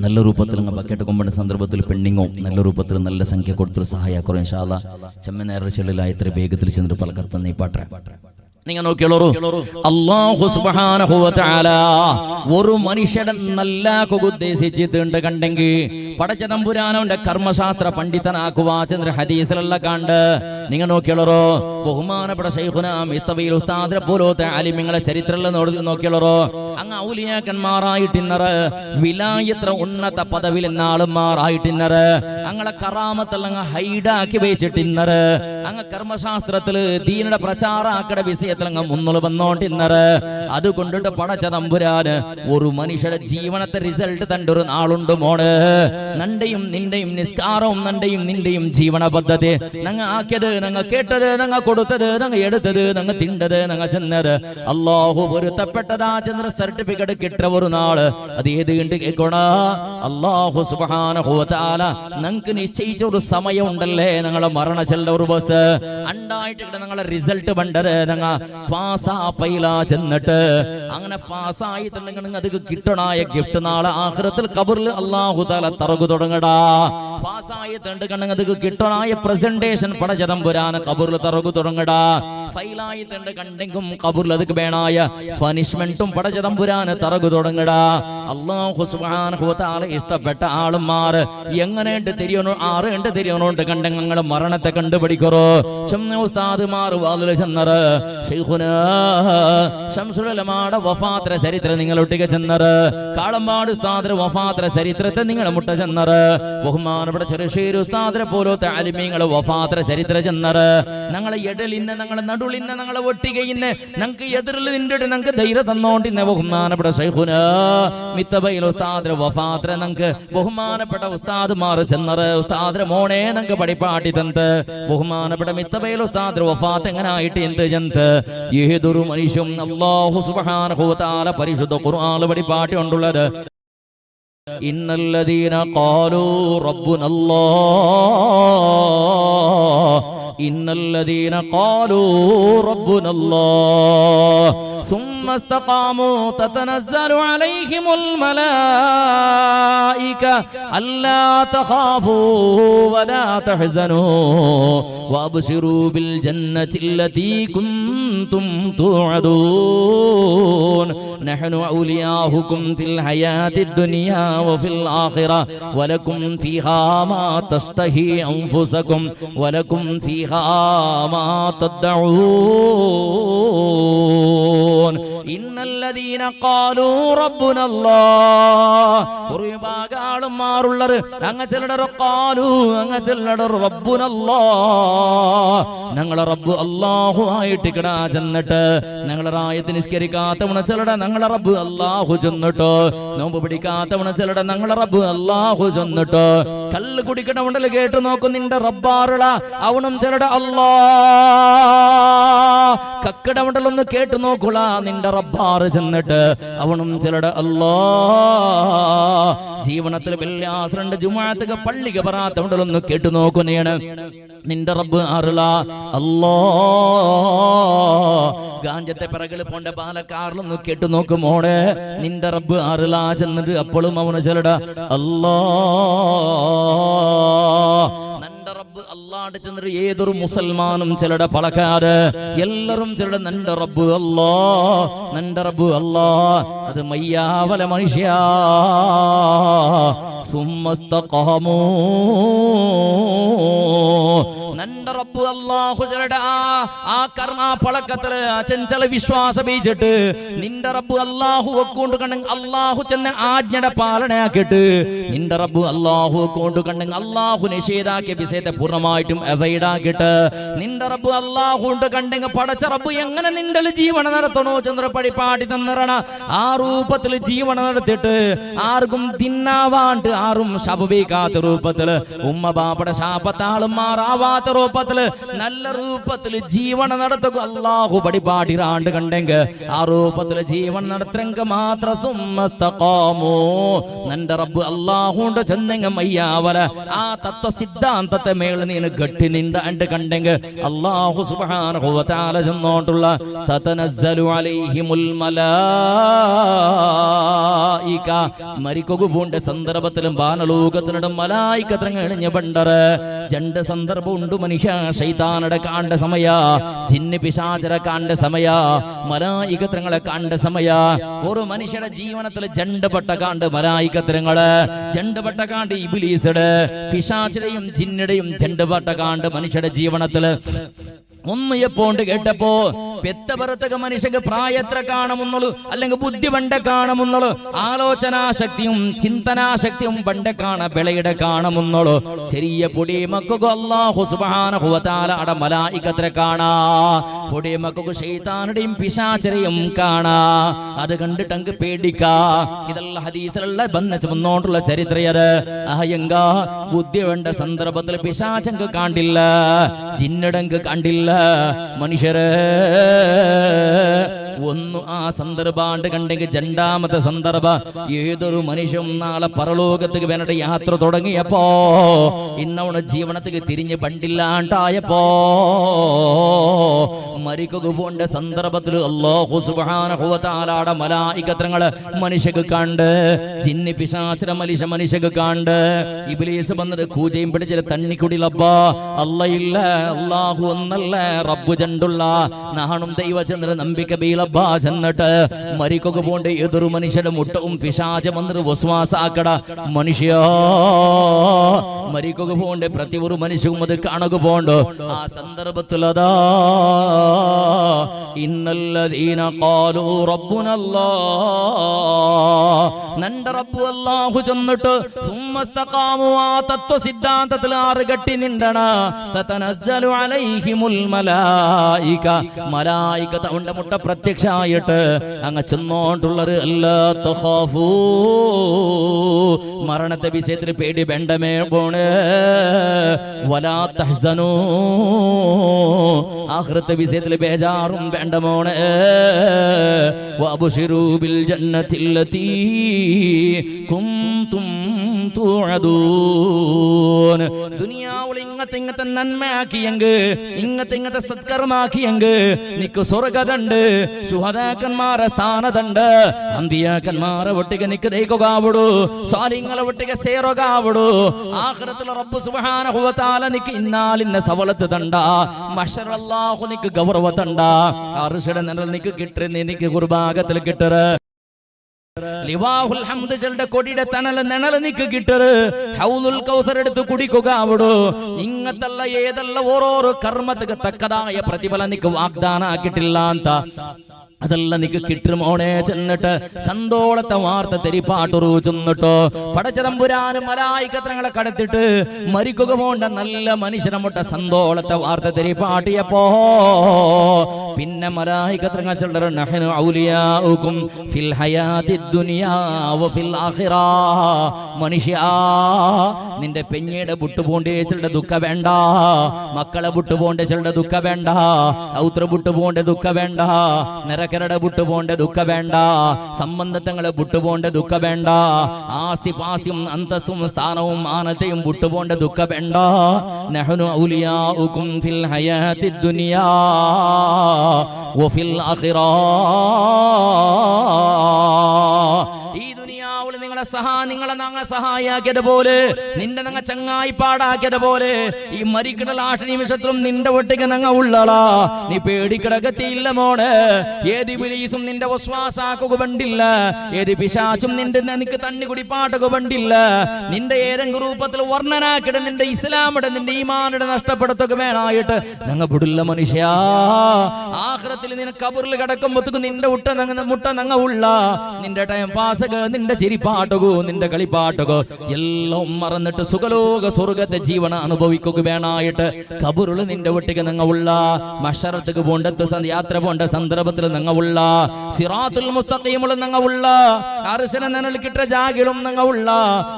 നല്ല രൂപത്തിൽ നിങ്ങൾ ബക്കറ്റ് കൊമ്പുന്ന സന്ദർഭത്തിൽ പെണ്ണിങ്ങോ നല്ല രൂപത്തിൽ നല്ല സംഖ്യ കൊടുത്തൊരു സഹായക്കുറോ ഇൻഷാ അല്ലാഹ് ചെമ്മനേറെ ചെല്ലില്ല എത്ര വേഗത്തിൽ ചെന്നിട്ട് പലക്കത്ത നീ പാട്ടെ. നിങ്ങൾ നോക്കിയോളൂ, അല്ലാഹു സുബ്ഹാനഹു വ തആല ഒരു മനുഷ്യനെ നല്ല ഉദ്ദേശിച്ചിട്ടുണ്ട് കണ്ടെങ്കിൽ പടച്ച തമ്പുരാനവന്റെ കർമ്മശാസ്ത്ര പണ്ഡിതനാക്കുവാ ചന്ദ്ര ഹദീസിലുള്ള കണ്ട്. നിങ്ങൾ നോക്കിയോളോ, ബഹുമാനപ്പെട്ട ശൈഖുനാ മിത്തബൈൽ ഉസ്താദിനെ പോലത്തെ ആലിമ്യങ്ങളെ ചരിത്രത്തിൽ നോക്കിയോളോ. അങ്ങ് ഔലിയാക്കന്മാരായിട്ടിന്നറ്, വിലായത്ര ഉന്നത പദവിൽ എന്നാളുമാറായിട്ടിന്നറ്, അങ്ങനെ കറാമത്തെല്ലാം ഹൈഡാക്കി വെച്ചിട്ടിന്നറ്, അങ്ങ് കർമ്മശാസ്ത്രത്തില് ദീനയുടെ പ്രചാരാക്കട വിഷയത്തിലങ്ങ് മുന്നോട്ട് വന്നോണ്ടിന്നറ്. അതുകൊണ്ടിട്ട് പടച്ച തമ്പുരാന് ഒരു മനുഷ്യരുടെ ജീവനത്തെ റിസൾട്ട് തന്റെ ഒരു നാളുണ്ട് മോണ്. നന്റെയും നിന്റെയും നിസ്കാരവും നന്റെയും നിന്റെയും ജീവന പദ്ധതി ഞങ്ങൾ ആക്കിയത്, ഞങ്ങൾ കേട്ടത്, ഞങ്ങൾ കൊടുത്തത്, ഞങ്ങൾ എടുത്തത്, ഞങ്ങൾ തിണ്ടത്, ഞങ്ങൾ ചെന്നത് അല്ലാഹു പൊരുത്തപ്പെട്ടതാ ചന്ദ്ര സർട്ടിഫിക്കറ്റ് കിട്ട ഒരു നാള്. അത് ഏത് കണ്ട് കേൾക്കണ അല്ലാഹു സുബ്ഹാനഹു വ തആല ഞങ്ങൾക്ക് നിശ്ചയിച്ച ഒരു സമയം ഉണ്ടല്ലേ, ഞങ്ങളെ മരണ ചെല്ല ഒരു ബസ് ഉണ്ടായിട്ട് ഞങ്ങളെ റിസൾട്ട് പണ്ടത് ഞങ്ങൾ പാസാ പൈല ചെന്നിട്ട് അങ്ങനെ പാസ്സായിട്ടുണ്ടെങ്കിൽ നിങ്ങൾ അത് കിട്ടണായ ഗിഫ്റ്റ് നാളെ ആഖിറത്തിൽ ഖബറിൽ അല്ലാഹു തആല തറകു തുടങ്ങടാ. പാസ്സായിട്ടുണ്ട് കണ്ടെങ്കിൽ അത് കിട്ടണായ പ്രസന്റേഷൻ പടചതമ്പുരാൻ ഖബറിൽ തറകു തുടങ്ങടാ. ഫൈലായിട്ടുണ്ട് കണ്ടെങ്കും ഖബറിൽ അത് വേണായ പനിഷ്മെന്റും പടചതമ്പുരാൻ തറകു തുടങ്ങടാ. അല്ലാഹു സുബ്ഹാനഹു വ തആല ഇഷ്ടപ്പെട്ട ആളുമാർ എങ്ങനെയുണ്ട് തിരിയണോ ആറുണ്ട് തിരിയണോണ്ട് കണ്ടെങ്കിൽ ഞങ്ങളുടെ മരണത്തെ കണ്ടുപിടിക്കറോ. ഉസ്താദുമാർ വാതിൽ ചെന്നറ്, ശൈഖുനാ ശംസുൽ ഉലമാടെ വഫാത്ര ചരിത്രം നിങ്ങൾ ഒട്ടിക ചെന്നറ്, കാളമ്പാട് ഉസ്താദിന്റെ വഫാത്ര ചരിത്രത്തെ നിങ്ങൾ മുട്ട ചെന്നറ്, ബഹുമാനപ്പെട്ട ചെറുശ്ശേരി ഉസ്താദിനെ പോലത്തെ ആലിമീങ്ങൾ വഫാത്ര ചരിത്രം ചെന്നറ്. ഞങ്ങളെ എടലിന്ന് ഞങ്ങളെ നടുലിന്ന് ഞങ്ങളെ ഒട്ടികയിന്ന് ഞങ്ങൾക്ക് എതിരിൽ നിന്നിട്ട് ഞങ്ങൾക്ക് ധൈര്യം തന്നോണ്ടിന്ന് ബഹുമാനപ്പെട്ട ശൈഖുനാ മിത്തബൈൽ ഉസ്താദിന്റെ വഫാത്ര ഞങ്ങൾക്ക് ബഹുമാനപ്പെട്ട ഉസ്താദുമാർ ചെന്നറ്. ഉസ്താദിന്റെ മോനെ ഞങ്ങൾക്ക് പഠിപ്പാട്ടി തന്ന് ബഹുമാനപ്പെട്ട മിത്തബൈൽ ഉസ്താദിന്റെ വഫാത്ത് എങ്ങനായിട്ട് എന്ത് ജന്ത് ഏതൊരു മനുഷ്യൻ അല്ലാഹു സുബ്ഹാനഹു വ തആല പരിശുദ്ധ ഖുർആനിൽ പഠിപ്പാട്ടി കൊണ്ടുള്ളത്. ഇന്നല്ലദീന ഖാലൂ റബ്ബുനല്ലാഹ് ഇന്നല്ലദീന ഖാലൂ റബ്ബുനല്ലാഹ് സുമ്മ ഇസ്തഖാമു തതനസ്സലു അലൈഹിമുൽ മലായിക അല്ലാ തഖാഫൂ വലാ തഹ്സനൂ വഅബ്ശിറൂ ബിൽ ജന്നത്തില്ലതീ കുൻതും തുഅദൂൻ നഹ്നു ഔലിയാഉകും ഫിൽ ഹയാത്തിദ് ദുനിയാ വഫിൽ ആഖിറ വലകും ഫീഹാ മാ തസ്തഹി അൻഫുസകും വലകും ഫീഹാ മാ തദ്ദഊൻ ഇന്നല്ലദീന ഖാലൂ റബ്ബുനല്ലാഹ് ഒരു വിഭാഗം മാറുള്ളർ അങ്ങ ചിലടർ ഖാലൂ അങ്ങ ചിലടർ റബ്ബുനല്ലാഹ് ഞങ്ങളെ റബ്ബ് അല്ലാഹു ആയിട്ട് കിടാ ചെന്നിട്ട് ഞങ്ങളെ റായത്ത് നിസ്കരിക്കാത്തവണ ചിലട ഞങ്ങളെ റബ്ബ് അല്ലാഹു ചെന്നിട്ട് നോമ്പ് പിടിക്കാത്തവണ ചിലട ഞങ്ങളെ റബ്ബ് അല്ലാഹു ചെന്നിട്ട് കല്ല് കുടിക്കണവണ്ടൽ കേട്ടു നോക്കും നിന്റെ റബ്ബാറുള്ള അവനും ചിലട അല്ലാഹ് കക്കടവണ്ടലൊന്ന് കേട്ടു നോക്കുള നിന്റെ റബ്ബാറ് ചെന്നിട്ട് അവനും ചിലട അല്ലാഹ് ജീവനത്തിൽ വെള്ളിയാശ്രണ്ട് ജുമാഅത്തൊക്കെ പള്ളിക്ക് പറയാത്തവണ്ടലൊന്ന് കേട്ടു നോക്കുന്നതാണ് നിന്റെ റബ്ബ് ആറുള്ള അല്ലാഹ് ഗാഞ്ചത്തെ പിറകിൽ പോണ്ട പാലക്കാറിലൊന്ന് കേട്ടു നോക്കുമോടെ നിന്റെ റബ്ബ് ആറുള്ള ചെന്നിട്ട് അപ്പോഴും അവന് ചിലട അല്ലാഹ് നന്റെ റബ്ബ് അല്ലാണ്ട് ചെന്നിട്ട് ഏതൊരു മുസൽമാനും ചിലട പളക്കാറ് എല്ലാരും ചിലട നന്റെ റബ്ബ് അല്ലാഹ് നന്റെ റബ്ബ് അല്ലാഹ് അത് മയ്യാവല മനുഷ്യ സുമ്മസ്തഖാമൂ നന്റെ റബ്ബ് അല്ലാഹു ചിലട ആ കർമ്മ പളക്കത്തില് ചഞ്ചല വിശ്വാസം ബീജിട്ട് നിന്റെ റബ്ബ് അല്ലാഹു കൊണ്ട് കണ്ടെങ്കിൽ അല്ലാഹു ചെന്ന ആജ്ഞയുടെ പാലനയാക്കിട്ട് നിന്റെ റബ്ബ് അല്ലാഹു കൊണ്ട് കണ്ടെങ്കിൽ അല്ലാഹു നിഷേധാക്കിയ വിഷയത്തെ പൂർണ്ണമായിട്ടും അവൈഡ് ആക്കിയിട്ട് നിന്റെ റബ്ബ് അല്ലാഹു കൊണ്ട് കണ്ടെങ്കിൽ പടച്ച റബ്ബ് എങ്ങനെ നിന്റെ ജീവന നടത്തണോ ചന്ദ്ര പടിപ്പാടി തന്നിറണ ആ രൂപത്തിൽ ജീവന നടത്തിയിട്ട് ആർക്കും തിന്നാവാണ്ട് ആരും ശബിക്കാത്ത രൂപത്തില് ഉമ്മ ബാപ്പയുടെ ശാപത്താളും മാറാവാത്ത രൂപത്തില് നല്ല രൂപത്തില് ജീവന നടത്തുക അല്ലാഹു പടിപാടിരാണ്ട് കണ്ടെങ്കിൽ ആ രൂപത്തില് ജീവൻ നടത്തുക മാത്രം സുമ്മസ്തഖാമൂ നന്റെ റബ്ബ് അല്ലാഹുണ്ട് ചെന്നെങ്കിൽ മയ്യാവല ആ തത്വ സിദ്ധാന്തത്തെ മേളിൽ നീന് ഗട്ടി നിന്താണ്ട് കണ്ടെങ്കിൽ അല്ലാഹു സുബ്ഹാനഹു വ തആല ചെന്നോണ്ടുള്ള തതനസ്സലു അലൈഹിമുൽ മലായിക മരിക്കുക പൂണ്ട സന്ദർഭത്തിലും ബാനലോകത്തിനിടും മലായികത്രങ്ങ എണിഞ്ഞ ബണ്ടറ് രണ്ട് സന്ദർഭം ഉണ്ട് മനുഷ്യ ശൈത്താനടെ കാണ്ട സമയ ജിന്ന് പിശാചര കാണ്ട സമയ മലായികത്രങ്ങളെ കാണ്ട സമയ ഒരു മനുഷ്യരുടെ ജീവനത്തിൽ ജണ്ടപ്പെട്ട കാണ്ട് മലായികത്രങ്ങള് ജണ്ടപ്പെട്ട കാണ്ട് ഇബ്ലീസുടെ പിശാചിന്റെയും ജിന്നുടെയും ജണ്ടപ്പെട്ട കാണ്ട് മനുഷ്യരുടെ ജീവനത്തില് ഒന്ന് എപ്പോണ്ട് കേട്ടപ്പോ പെത്തപുറത്തൊക്കെ മനുഷ്യക്ക് പ്രായത്ര കാണുമെന്നുള്ളു അല്ലെങ്കിൽ ബുദ്ധി പണ്ട കാണുമെന്നുള്ളു ആലോചനാശക്തിയും ചിന്തനാശക്തിയും പണ്ട കാണ വിളയുടെ കാണുമെന്നുള്ളു ചെറിയ പൊടി മക്കൾക്ക് അല്ലാഹു സുബ്ഹാനഹു വ തആല അട മലായികത്തിനെ കാണാ പൊടി മക്കൾക്ക് ശൈത്താനുടെയും പിശാചരെയും കാണാ അത് കണ്ടിട്ട് അങ്ങ് പേടിക്കാ ഇതെല്ലാം ഹദീസിലുള്ള വന്നോണ്ടുള്ള ചരിത്രയര് അഹയങ്ക ബുദ്ധി വേണ്ട സന്ദർഭത്തിൽ പിശാചങ്ക് കാണ്ടില്ല ജിന്നടങ്ക് കണ്ടില്ല മനുഷ്യരെ ഒന്ന് ആ സന്ദർഭാണ്ട് കണ്ടെങ്കിൽ രണ്ടാമത്തെ സന്ദർഭ ഏതൊരു മനുഷ്യൻ നാളെ പരലോകത്തേക്ക് വേണ്ട യാത്ര തുടങ്ങിയപ്പോ ഇന്നവണ ജീവനത്തേക്ക് തിരിഞ്ഞ് പണ്ടില്ലാണ്ടായപ്പോ മരിക്കുക പോണ്ട സന്ദർഭത്തിൽ അല്ലാഹു സുബ്ഹാനഹു വ തആലയുടെ മലായികത്രങ്ങള് മനുഷ്യക്ക് കണ്ട് ജിന്നി പിശാചര മനുഷ്യക്ക് കണ്ട് ഇബ്ലീസ് വന്നത് കൂജയും പിടിച്ചിട്ട് തണ്ണിക്കുടിലപ്പാ അല്ലയില്ല അല്ലാഹു ഒന്നല്ല റബ്ബു ചണ്ടുള്ള നാണും ദൈവചന്ദ്ര നമ്പിക്ക ബീലബ്ബാ ചെന്നിട്ട് മരിക്കുക പോണ്ട ഏതൊരു മനുഷ്യന്റെ മുട്ടവും പിശാചം വന്നിട്ട് വസ്വാസാക്കട മനുഷ്യ മരിക്കുക പോണ്ട് പ്രതി ഒരു മനുഷ്യവും അത് കാണുക പോണ്ട് ആ സന്ദർഭത്തിലതാ ഇന്നല്ലദീന ഖാലൂ റബ്ബുനല്ലാഹ് നന്റെ റബ്ബു അല്ലാഹു ചെന്നിട്ട് സുമ്മസ്തഖാമു ആ തത്വ സിദ്ധാന്തത്തിൽ ആറ് കെട്ടി നിണ്ടണ തതനസ്സലു അലൈഹിമുൽ മലായിക മലായിക തവണ്ട മുട്ട പ്രത്യക്ഷമായിട്ട് അങ്ങ് ചെന്നോണ്ടുള്ളത് അല്ലാ തഖാഫൂ മരണത്തെ വിഷയത്തിൽ പേടി വേണ്ടമേ പോണ് വലാ തഹ്സനൂ ആഖിറത്തെ വിഷയത്തിൽ ബേജാറും വേണ്ട മോണ് വഅബ്ശിറൂ ബിൽ ജന്നത്തില്ലതീ കുൻതും തുഅദൂൻ. ദുനിയാവിൽ ഇങ്ങത്തെ നന്മയാക്കിയെങ്ക് ഇങ്ങത്തെ സത്കർമാക്കിയെങ്ക് നിക്ക് സ്വർഗതുണ്ട്, ശുഹദാക്കന്മാരെ സ്ഥാനത്തുണ്ട്, അമ്പിയാക്കന്മാരെ ഒട്ടിಗೆ നിക്ക് ദൈവകാവിടു, സ്വാലിങ്ങളെ ഒട്ടിಗೆ ಸೇರೋಗಾവിಡು. ആഖിറത്തിൽ റബ്ബ് സുബ്ഹാനഹു വ തആല നിക്ക് ഇന്നാലിന്ന സവലത്ത് തണ്ട, മഹ്ശറ അല്ലാഹു നിക്ക് ഗൗരവ തണ്ട, അർശയുടെ നിഴൽ നിക്ക് കിട്ടറ്, നിക്ക് കുർബാഗത്തിൽ കിട്ടറ്, ലിവാഹുൽ ഹംദ് ചെൽടെ കൊടിയുടെ തണൽ നിഴൽ നിക്ക് കിട്ടറ്, ഹൗലുൽ കൗസർ എടുത്ത് കുടിക്കുകയാവിടു. ഇങ്ങത്തല്ല ഏതല്ല ഓരോരോ കർമ്മത്തിക്ക് തക്കതായ പ്രതിഫലം നിക്ക് വാഗ്ദാനം ആക്കിയിട്ടില്ല ಅಂತ അതെല്ലാം നിക്ക് കിട്ടുമോണെ. ചെന്നിട്ട് സന്തോളത്തെ വാർത്ത തെരിപ്പാട്ടുറു ചെന്നിട്ടോ പടച്ചതമ്പുരാന് മലായികത്രങ്ങളെ കടത്തിട്ട് മരിക്കുക പോണ്ട നല്ല മനുഷ്യനെ മുട്ട സന്തോളത്തെ വാർത്ത തെരിപ്പാട്ടിയപ്പോ പിന്നെ മലായികത്രങ്ങൾ ചെല്ലറ നഹ്നു ഔലിയാഉകും ഫിൽ ഹയാത്തിദ് ദുനിയാ വ ഫിൽ ആഖിറ. മനുഷ്യാ, നിന്റെ പെഞ്ഞയുടെ ബുട്ടുപോണ്ടേ ചെല്ലുടെ ദുഃഖ വേണ്ട, മക്കളെ ബുട്ടുപോണ്ടേ ചെല്ലുടെ ദുഃഖ വേണ്ട, ഔത്ര ബുട്ടുപോണ്ടേ ദുഃഖ വേണ്ട, കരട വിട്ടുപോണ്ട ദുഃഖ വേണ്ട, സംബന്ധങ്ങളെ വിട്ടുപോണ്ട ദുഃഖ വേണ്ട, ആസ്തി പാസ്യം അന്തസ്തും സ്ഥാനവും മാനത്തെയും വിട്ടുപോണ്ട ദുഃഖ വേണ്ട. നഹ്നു ഔലിയാഉകും ഫിൽ ഹയാത്തിദ് ദുനിയാ വ ഫിൽ ആഖിറ. ഈ ദുനിയാവിൽ നിങ്ങളെ ഞങ്ങളെ സഹായിയാക്കിയത് പോലെ, നിന്റെ ഞങ്ങൾ ചങ്ങായി പാടാക്കിയത് പോലെ, ഈ മരിക്കട ലാഷ നിമിഷത്തിലും നിന്റെ ഒട്ടിക്ക് ഞങ്ങൾ ഉള്ളളാ. നീ പേടിക്കിടക്കത്തില്ല മോടെ. ഏത് ഇബ്ലീസും നിന്റെ വസ്വാസാക്കുക വേണ്ടില്ല, ഏത് പിശാചും നിനക്ക് തണ്ണി കുടിപ്പാട്ടുക വേണ്ടില്ല. നിന്റെ ഏതെങ്കിലും രൂപത്തിൽ വർണ്ണനാക്കിട നിന്റെ ഇസ്ലാമിടെ നിന്റെ ഈമാനിടെ നഷ്ടപ്പെടുത്തുക വേണായിട്ട് ഞങ്ങൾ വിടില്ല മനുഷ്യ. ആഖിറത്തിൽ നിനക്ക് ഖബറിൽ കിടക്കുമ്പോഴത്തേക്ക് നിന്റെ മുട്ട ഞങ്ങൾ ഉള്ള, നിന്റെ ടൈം പാസക, നിന്റെ ചിരിപ്പാട്ടുകോ, നിന്റെ കളിപ്പാട്ടുകോ എല്ലാം മറന്നിട്ട് സുഖലോക സ്വർഗത്തെ ജീവന അനുഭവിക്കുക വേണായിട്ട് ഖബറിൽ നിന്റെ ഒട്ടിക്ക് ഞങ്ങൾ ഉള്ള, മഹ്ശറത്തേക്ക് പോണ്ട യാത്ര പോണ്ട സന്ദർഭത്തിൽ ഞങ്ങൾ ഉള്ള, സിറാത്തുൽ മുസ്തഖീമുൽ ഞങ്ങൾ ഉള്ള, അർശന നനൽ കിട്ട ജാഗിലും ഞങ്ങൾ ഉള്ള,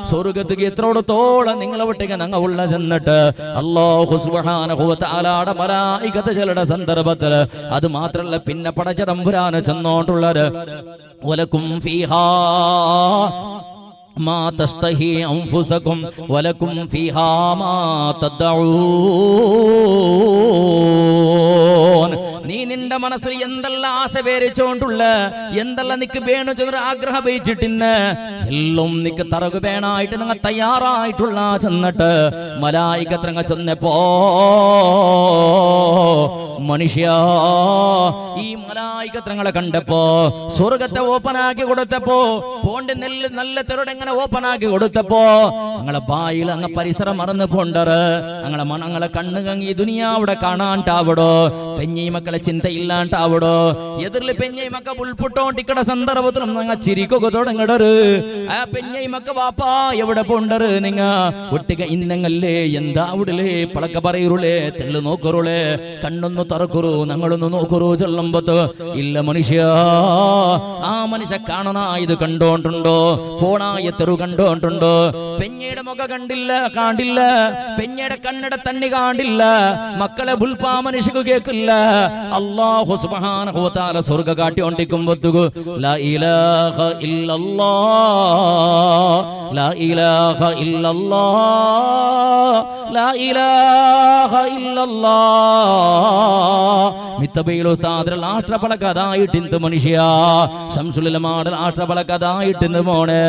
സ്വർഗത്തേക്ക് എത്രോടത്തോളം നിങ്ങളെ ഒട്ടിക്ക് ഞങ്ങൾ ഉള്ള. ചെന്നിട്ട് അല്ലാഹു സുബ്ഹാനഹു വ തആലയുടെ മലായികത്ത് ചെല്ലുന്ന സന്ദർഭത്തിൽ അത് മാത്രല്ല പിന്നെ പടച്ച തമ്പുരാനെ ചെന്നോണ്ടുള്ളത് വലക്കും ഫീഹാ മാ തസ്തഹി അൻഫുസകും വലക്കും ഫീഹാ മാ തദ്ഉൻ. നീ നിന്റെ മനസ്സിൽ എന്തെല്ലാം ആശ പേരിച്ചോണ്ടുള്ള, എന്തെല്ലാം നിക്ക് വേണു ചെന്നൊരു ആഗ്രഹം വെച്ചിട്ടിന്ന് എല്ലാം നിക്ക് തറകു വേണായിട്ട് നിങ്ങൾ തയ്യാറായിട്ടുള്ള. ചെന്നിട്ട് മലായികത്രങ്ങൾ ചെന്നപ്പോ മനുഷ്യ, ഈ മലായികത്രങ്ങളെ കണ്ടപ്പോ സ്വർഗത്തെ ഓപ്പനാക്കി കൊടുത്തപ്പോ പോണ്ട് നല്ല തെരുടെങ്ങനെ ഓപ്പനാക്കി കൊടുത്തപ്പോ ഞങ്ങളെ ബായിൽ അങ്ങ് പരിസരം മറന്നു പോണ്ടറ്, ഞങ്ങളെ കണ്ണു കങ്ങി ദുനിയാവിടെ കാണാണ്ടാവിടോ, പെഞ്ഞി മക്കളെ ചിന്തയില്ലാണ്ടാവിടോ, എതിരിൽ പെഞ്ഞൈ മക്ക ഉൾപ്പെട്ടോണ്ടിക്കട സന്ദർഭത്തിലും ഞങ്ങൾ ചിരിക്കുക തുടങ്ങടറ്. ആ പെഞ്ഞൈ മക്ക വാപ്പാ എവിടെ പോണ്ടറ്, നിങ്ങ ഒട്ടിക ഇന്നങ്ങല്ലേ എന്താ അവിടിലേ പളക്ക പറയൂലേ, തെല്ല് നോക്കറുളേ, കണ്ണൊന്നു തുറക്കുറു, ഞങ്ങളൊന്ന് നോക്കുറു ചെല്ലുമ്പത്ത് ഇല്ല മനുഷ്യ. ആ മനുഷ്യ കാണണായത് കണ്ടോണ്ടുണ്ടോ, പോണായ തെറു കണ്ടോണ്ടുണ്ടോ, പെഞ്ഞയുടെ മുഖ കാണ്ടില്ല, പെഞ്ഞയുടെ കണ്ണട തണ്ണി കാണ്ടില്ല, മക്കളെ ബുൽപ്പാ മനുഷ്യക്ക് കേക്കില്ല. അല്ലാഹു സുബ്ഹാനഹു വ തആല സ്വർഗ്ഗ കാട്ടിക്കൊണ്ടിരിക്കുമ്പോഴത്തേക്ക് ലാ ഇലാഹ ഇല്ലല്ലാഹ്, ലാ ഇലാഹ ഇല്ലല്ലാഹ്, ലാ ഇലാഹ ഇല്ലല്ലാഹ്. മിത്തബയിലോ സാദറൽ ആഷ്ട്രപളക്കതായിട്ടിന്ത് മനുഷ്യ, ശംസുലമാടൽ ആഷ്ട്രപളക്കതായിട്ടിന്ത് മോനെ,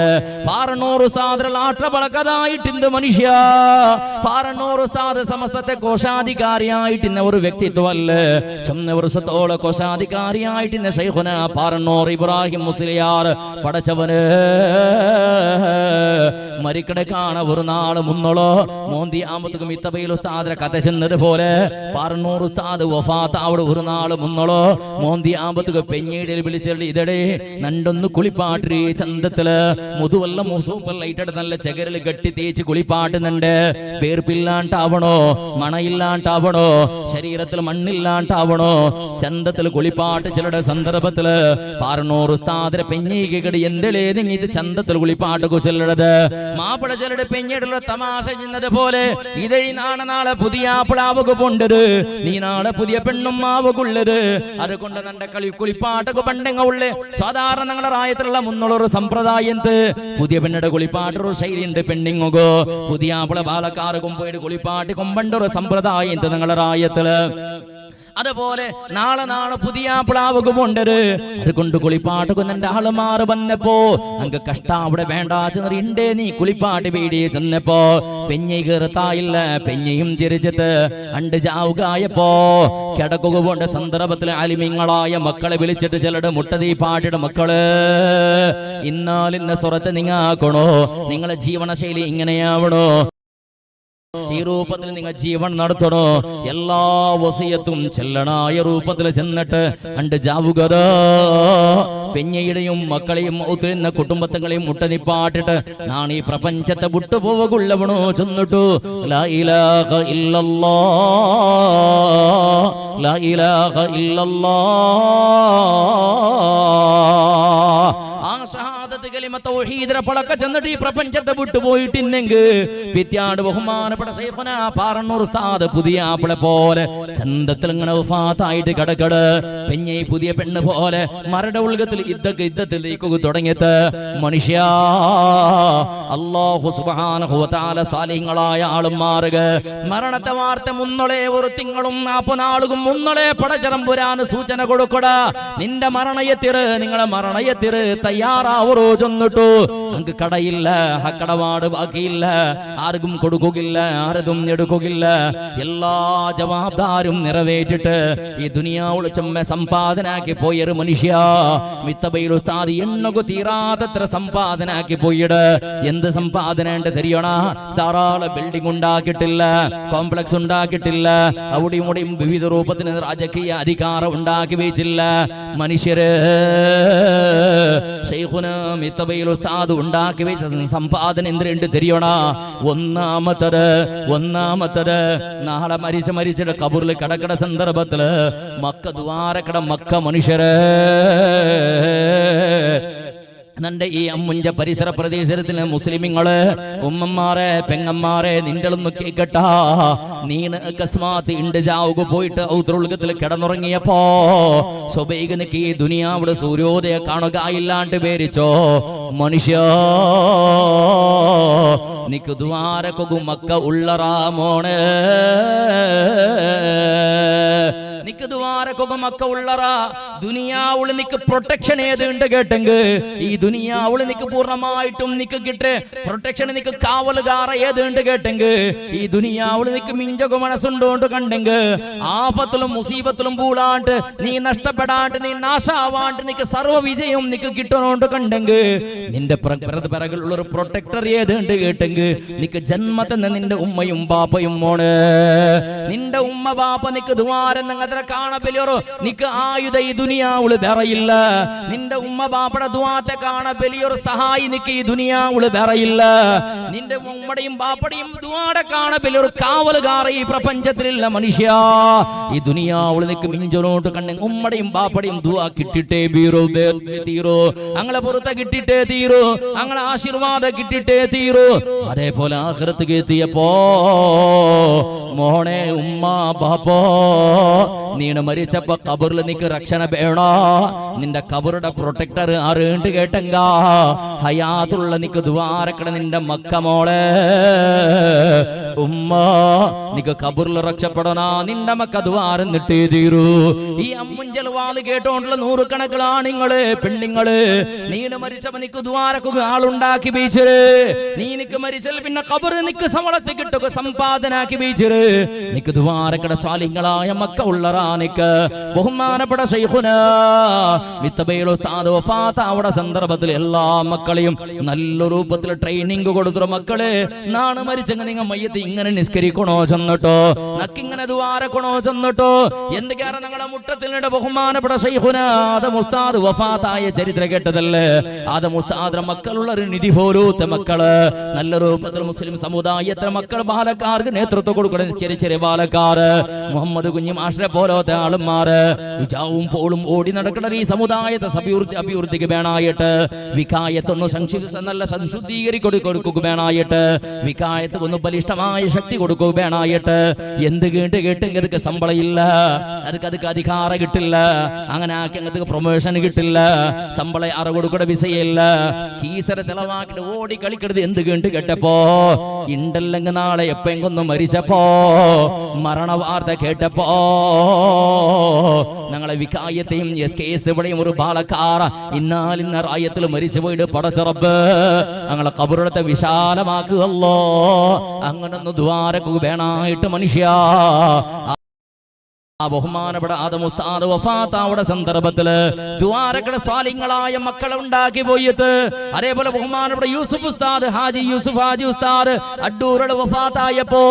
പാറന്നൂർ സാദറൽ ആഷ്ട്രപളക്കതായിട്ടിന്ത് മനുഷ്യ, പാറന്നൂർ സാദ സമസ്തത്തെ കോശാധികാരിയായിട്ടിന്ന ഒരു വ്യക്തിത്വമല്ലേ, ചൊന്ന വർഷത്തോളം കോശാധികാരിയായിട്ടിന്ന ശൈഖുന പാറന്നൂർ ഇബ്രാഹിം മുസ്ലിയാർ പടച്ചവന് മരിക്കടെ കാണ ഒരു നാള് മുന്നോളോ മോന്തി ആമ്പത്തും മിത്തബയിലോ സാദര കഥ ചെന്നത് പോലെ പാറന്നൂർ സാദ് വഫാത്ത് അവിടെ ഒരു നാള് മുന്നോളോ മോന്തി ആമ്പത്തുക പെഞ്ഞീടിൽ വിളിച്ചെള്ളി ഇതടേ നണ്ടൊന്ന് കുളിപ്പാട്ടി ചന്തത്തില് മുതുവല്ല മൂസൂപ്പല്ല ഇട്ടടെ നല്ല ചകരൽ കെട്ടി തേച്ച് കുളിപ്പാട്ടുന്നുണ്ട്. വേർപ്പില്ലാണ്ടാവണോ, മണയില്ലാണ്ടാവണോ, ശരീരത്തിൽ മണ്ണില്ലാണ്ടാവണോ, ചന്തത്തിൽ കുളിപ്പാട്ട് ചിലരുടെ സന്ദർഭത്തില് പാറന്നൂർ സാദര പെഞ്ഞീകടി എന്തേ ഇത് ചന്തത്തിൽ കുളിപ്പാട്ട് കുച്ചല്ലത് മാപ്പിള ചിലരുടെ പെഞ്ഞിടുള്ള തമാശ ചെയ്യുന്നത് പോലെ ഇതഴി നാളെ പുതിയ ആപ്പിളാവുക പോണ്ടത്, നീ നാളെ പുതിയ പെണ്ണും ആവുക പോവുള്ളത്. അതുകൊണ്ട് നന്റെ കുളിപ്പാട്ടൊക്കെ പണ്ടെങ്ങ ഉള്ളേ സാധാരണ ഞങ്ങളുടെ റായത്തിലുള്ള മുന്നുള്ളൊരു സമ്പ്രദായം പുതിയ പെണ്ണയുടെ കുളിപ്പാട്ടൊരു ശൈലി ഉണ്ട്. പെണ്ണിങ്ങോ പുതിയ ആപ്പിളെ ബാലക്കാർ കൊമ്പോയിട്ട് കുളിപ്പാട്ടി കൊമ്പണ്ടൊരു സമ്പ്രദായം ഞങ്ങളുടെ റായത്തില്. അതുപോലെ നാളെ പുതിയ പ്ലാവുകൊണ്ടത് അതുകൊണ്ട് കുളിപ്പാട്ട് എന്റെ ആളുമാറ് വന്നപ്പോ അങ്ങ് കഷ്ട അവിടെ വേണ്ട ചെന്നറിണ്ടേ നീ കുളിപ്പാട്ട് പേടി ചെന്നപ്പോ പെഞ്ഞ കീർത്തായില്ല പെഞ്ഞയും ചിരിച്ചിട്ട് അണ്ട് ചാവുകായപ്പോ കിടക്കുക പോണ്ട സന്ദർഭത്തിൽ അലിമിങ്ങളായ മക്കളെ വിളിച്ചിട്ട് ചിലട് മുട്ടതീ പാട്ടിയുടെ മക്കള് ഇന്നാലിന്ന സ്വറത്ത് നിങ്ങാക്കണോ, നിങ്ങളെ ജീവനശൈലി ഇങ്ങനെയാവണോ, ഈ രൂപത്തിൽ നിങ്ങൾ ജീവൻ നടത്തണോ, എല്ലാ വസിയത്തും ചെല്ലണായ രൂപത്തിൽ ചെന്നിട്ട് അണ്ട് ജാവുകത പെഞ്ഞയുടെയും മക്കളെയും ഒത്തിരുന്ന കുടുംബത്തെയും മുട്ടനിപ്പാട്ടിട്ട് നാണ് ഈ പ്രപഞ്ചത്തെ വിട്ടുപോവുള്ളവണോ ചെന്നിട്ടു ലാ ഇലാഹ ഇല്ലല്ലാഹ് ലാ ഇലാഹ പളക്ക ചെന്നിട്ട് ഈ പ്രപഞ്ചത്തെ വിട്ടുപോയിട്ടില്ലെങ്കിൽ പിത്യാട് ബഹുമാനപ്പെട്ട ശൈഖുനാ പാറന്നൂർ ഉസ്താദ് പുതിയ ആപ്പിളെ പോലെ ചന്തത്തിൽ ഇങ്ങനെ വഫാത്തായിട്ട് കിടക്കട് പെഞ്ഞെ പുതിയ പെണ്ണ് പോലെ മരുടെ ഉൽഗത്തിൽ യുദ്ധത്തിലേക്ക് തുടങ്ങിയത് മനുഷ്യ അല്ലാഹു സുബ്ഹാനഹു വ തആല സാലിഹ്യങ്ങളായ ആളും മാറുക മരണത്തെ വാർത്ത മുന്നളെ ഒരു തിങ്കളും 40 നാളും മുന്നളെ പടച്ചറമ്പുരാന് സൂചന കൊടുക്കട. നിന്റെ മരണയത്തിറ് നിങ്ങളെ മരണയത്തിറ് തയ്യാറാവറോ ചെന്നിട്ടു. അങ്ങ് കടയില്ല, കടപാട് ബാക്കിയില്ല, ആർക്കും കൊടുക്കുകയില്ല, ആരതും എടുക്കുകയില്ല. എല്ലാ ജവാബ്ദാരും നിറവേറ്റിട്ട് ഈ ദുനിയാവുള്ള ചെമ്മ സമ്പാദനാക്കി പോയൊരു മനുഷ്യ മിത്തബൈൽ ഉസ്താദ് എണ്ണകു തീരാതത്ര സമ്പാദനാക്കി പോയിട്. എന്ത് സമ്പാദന ഉണ്ട് തെരിയണ? ധാരാളം ബിൽഡിംഗ് ഉണ്ടാക്കിയിട്ടില്ല, കോംപ്ലക്സ് ഉണ്ടാക്കിയിട്ടില്ല, അവിടെയും ഇവിടെയും വിവിധ രൂപത്തിന് രാജകീയ അധികാരം ഉണ്ടാക്കി വെച്ചില്ല. മനുഷ്യര് ശൈഖുനാ മിത്തബൈൽ ഉസ്താദ് ഉണ്ടാക്കി വെച്ച സമ്പാദന എന്തുണ്ട് തെരിയണ? ഒന്നാമത്തത് നാളെ മരിച്ചിട്ട് കബറിൽ കിടക്കട സന്ദർഭത്തില് മക്ക ദ്വാരക്കട മക്ക മനുഷ്യര് നന്റെ ഈ അമ്മുഞ്ച പരിസര പ്രദേശത്തിലെ മുസ്ലിമിങ്ങള് ഉമ്മമാരെ പെങ്ങന്മാരെ നിന്റെളൊന്ന് കേക്കട്ടാ. നീന് അകസ്മാത്ത് ഇണ്ട് ജാവുക പോയിട്ട് ഔദ്രോൽഗത്തിൽ കിടന്നുറങ്ങിയപ്പോ സ്വബൈകനക്ക് ഈ ദുനിയാവിടെ സൂര്യോദയ കാണുക ഇല്ലാണ്ട് പേരിച്ചോ മനുഷ്യ നിക്ക് ദ്വാരക്കൊകു മക്ക ഉള്ളറാ മോണ് നിക്ക് ദ്വാരക്കൊക്കെ മക്ക ഉള്ളറാ. ദുനിയാവുള് നിക്ക് പ്രൊട്ടക്ഷൻ ഏതുണ്ട് കേട്ടെങ്കിൽ ഈ ദുനിയാവുള് നിക്ക് പൂർണ്ണമായിട്ടും നിക്ക് കിട്ടേ പ്രൊട്ടക്ഷൻ നിക്ക് കാവലുകാറ ഏതുണ്ട് കേട്ടെങ്കിൽ ഈ ദുനിയാവുള് നിക്ക് മിഞ്ചക മനസ്സുണ്ടോണ്ട് കണ്ടെങ്കിൽ ആഫത്തിലും മുസീബത്തിലും പൂളാണ്ട് നീ നഷ്ടപ്പെടാണ്ട് നീ നാശാവാണ്ട് നിക്ക് സർവ്വ വിജയം നിക്ക് കിട്ടണോണ്ട് കണ്ടെങ്കിൽ നിന്റെ പിറകിലുള്ള ഒരു പ്രൊട്ടക്ടർ ഏതുണ്ട് കേട്ടെങ്കിൽ നിക്ക് ജന്മത്തിൽ നിന്റെ ഉമ്മയും ബാപ്പയും മോണ്. നിന്റെ ഉമ്മ ബാപ്പ നിക്ക് ദ്വാരം കാണപ്പെലിയോറോ നിക്ക് ആയുധ ഈ ദുനിയാവുള് വേറയില്ല. നിന്റെ ഉമ്മ ബാപ്പയുടെ ദുആത്തെ കാണ വലിയൊരു സഹായി നിക്ക് ഈ ദുനിയാവുള് വേറയില്ല. നിന്റെ ഉമ്മയുടെയും ബാപ്പയുടെയും ദുആടെ കാണ വലിയൊരു കാവലുകാർ ഈ പ്രപഞ്ചത്തിലില്ല മനുഷ്യ. ഈ ദുനിയാവുള് നിക്ക് മിഞ്ചോട്ട് കണ്ടെ ഉമ്മയുടെയും ബാപ്പയുടെയും ദുആ കിട്ടിട്ടേ തീരോ, അങ്ങളെ പുറത്തെ കിട്ടിട്ടേ തീരോ, അങ്ങളെ ആശീർവാദം കിട്ടിട്ടേ തീരോ. അതേപോലെ ആഖിറത്തേക്ക് എത്തിയപ്പോ മോനെ ഉമ്മ ബാപ്പോ നീണ് മരിച്ചപ്പോ കബറിൽ നിക്ക് രക്ഷണ വേണോ? നിന്റെ കബറുടെ പ്രൊട്ടക്ടർ ആറുണ്ട് കേട്ടെങ്ക ഹയാത്തുള്ള നിക്ക് ദ്വാരക്കട നിന്റെ മക്ക മോളെ ഉമ്മ നിക്ക് കബറിൽ രക്ഷപ്പെടണ നിന്റെ മക്ക ദ്വാരം നിട്ടേ തീരൂ. ഈ അമ്മുഞ്ചൽ വാല് കേട്ടോണ്ടുള്ള നൂറുകണക്കിന് ആണുങ്ങള് പെണ്ണുങ്ങള് നീണ് മരിച്ചപ്പോ നിക്ക് ദ്വാരക്കുക ആളുണ്ടാക്കി ബീച്ചര്. നീ നിക്ക് മരിച്ചാൽ പിന്നെ കബറ് നിക്ക് സവളത്ത് കിട്ടുക സമ്പാദനാക്കി ബീച്ചര്. നിക്ക് ദ്വാരക്കട സാലിങ്ങളായ മക്ക ഉള്ളറാനിക്ക് ബഹുമാനപ്പെട്ട ശൈഖുനാ മിത്തബൈൽ ഉസ്താദ് വഫാത്താവുടെ സന്ദർഭത്തിൽ എല്ലാ മക്കളെയും നല്ല രൂപത്തിൽ ട്രെയിനിങ് കൊടുത്തു. മക്കള് നാണ് മരിച്ചെങ്കിൽ നിങ്ങൾ മയ്യത്ത് ഇങ്ങനെ നിസ്കരിക്കണോ ചെന്നിട്ടോ, നക്കിങ്ങനെ ദ്വാരക്കണോ ചെന്നിട്ടോ. എന്ത് കാരണം ഞങ്ങളുടെ മുട്ടത്തിനിടെ ബഹുമാനപ്പെട്ട ശൈഖുനാ ആദം ഉസ്താദ് വഫാത്തായ ചരിത്രം കേട്ടതല്ലേ? ആദം ഉസ്താദിന്റെ മക്കളുള്ള ഒരു നിധി പോലത്തെ മക്കള് നല്ല രൂപത്തിൽ മുസ്ലിം സമുദായത്തിലെ മക്കൾ ബാലക്കാർക്ക് നേതൃത്വം കൊടുക്കണം. ചെറിയ ചെറിയ ബാലക്കാര് മുഹമ്മദ് കുഞ്ഞി മാഷിനെ പോലത്തെ ആളുമാര് ഉജാവും പോളും ഓടി നടക്കുന്ന ഈ സമുദായത്തെ അഭിവൃദ്ധിക്ക് വേണായിട്ട് വികായത്ത് മയ്യത്തൊന്ന് നല്ല സംശുദ്ധീകരിക്കൊടുക്കുകയായിട്ട്, വികായത്ത് ഒന്ന് ബലിഷ്ഠമായ ശക്തി കൊടുക്കുകയായിട്ട്. എന്ത് കേട്ടെങ്കിൽ ശമ്പളം ഇല്ല, அதுக்கு അധികാരം കിട്ടില്ല, അങ്ങനെ ആക്കി പ്രൊമോഷൻ കിട്ടില്ല, ശമ്പളം അറ കൊടുക്കുന്ന വിസയില്ല, കീസര ചെലവാക്കിട്ട് ഓടി കളിക്കരുത്. എന്ത് കേട്ടപ്പോ ഇണ്ടല്ലെങ്കിൽ നാളെ എപ്പെങ്കൊന്ന് മരിച്ചപ്പോ മരണ വാർത്ത കേട്ടപ്പോ ഞങ്ങളെ വികായത്തെയും SKS ഇവിടെയും ഒരു ബാലക്കാർ ഇന്നാലിന്ന റായത്തിൽ മരിച്ചു പോയിട്ട് പടച്ചറബ് ഞങ്ങളെ ഖബറിടത്തെ വിശാലമാക്കുകയല്ലോ. അങ്ങനൊന്ന് ദ്വാരക്ക് വേണായിട്ട് മനുഷ്യ. ബഹുമാനപ്പെട്ട ആദം ഉസ്താദ് വഫാത്താവുടെ സന്ദർഭത്തില് ദുആരക്കടെ സ്വാലിഹ്കളായ മക്കളെ ഉണ്ടാക്കി പോയിട്ട്, അതേപോലെ ബഹുമാനപ്പെട്ട യൂസുഫ് ഉസ്താദ് ഹാജി ഉസ്താദ് അഡ്ഡൂരുടെ വഫാത്തായപ്പോ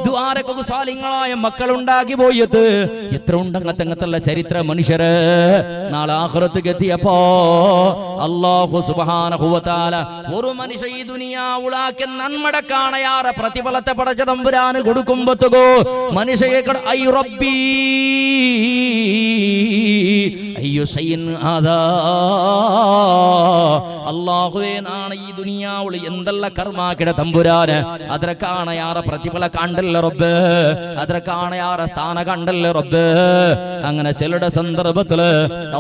ദുആരക്ക് സ്വാലിഹ്കളായ മക്കൾ ഉണ്ടാക്കി പോയിട്ട് എത്ര ഉണ്ടങ്ങത്തങ്ങത്തുള്ള ചരിത്ര മനുഷ്യര് നാളെ ആഖിറത്തേക്ക് എത്തിയപ്പോ അല്ലാഹു സുബ്ഹാനഹു വ തആല ഒരു മനുഷ്യ ഈ ദുനിയാവുളാക്കി നന്മട കാണയാറെ പ്രതിഫലത്തെ പടച്ച തമ്പുരാന് കൊടുക്കുമ്പോഴത്തേക്കോ മനുഷ്യയെ ഐ റബ്ബി അല്ലാഹുവേ നാണ് ഈ ദുനിയാവുളി എന്തെല്ല കർമാക്കിട തമ്പുരാന് അതിനെ കാണയാറ പ്രതിഫല കണ്ടല്ല റബ്ബ്, അതിനെ കാണയാറ സ്ഥാന കണ്ടല്ല റബ്ബ്. അങ്ങനെ ചിലരുടെ സന്ദർഭത്തില്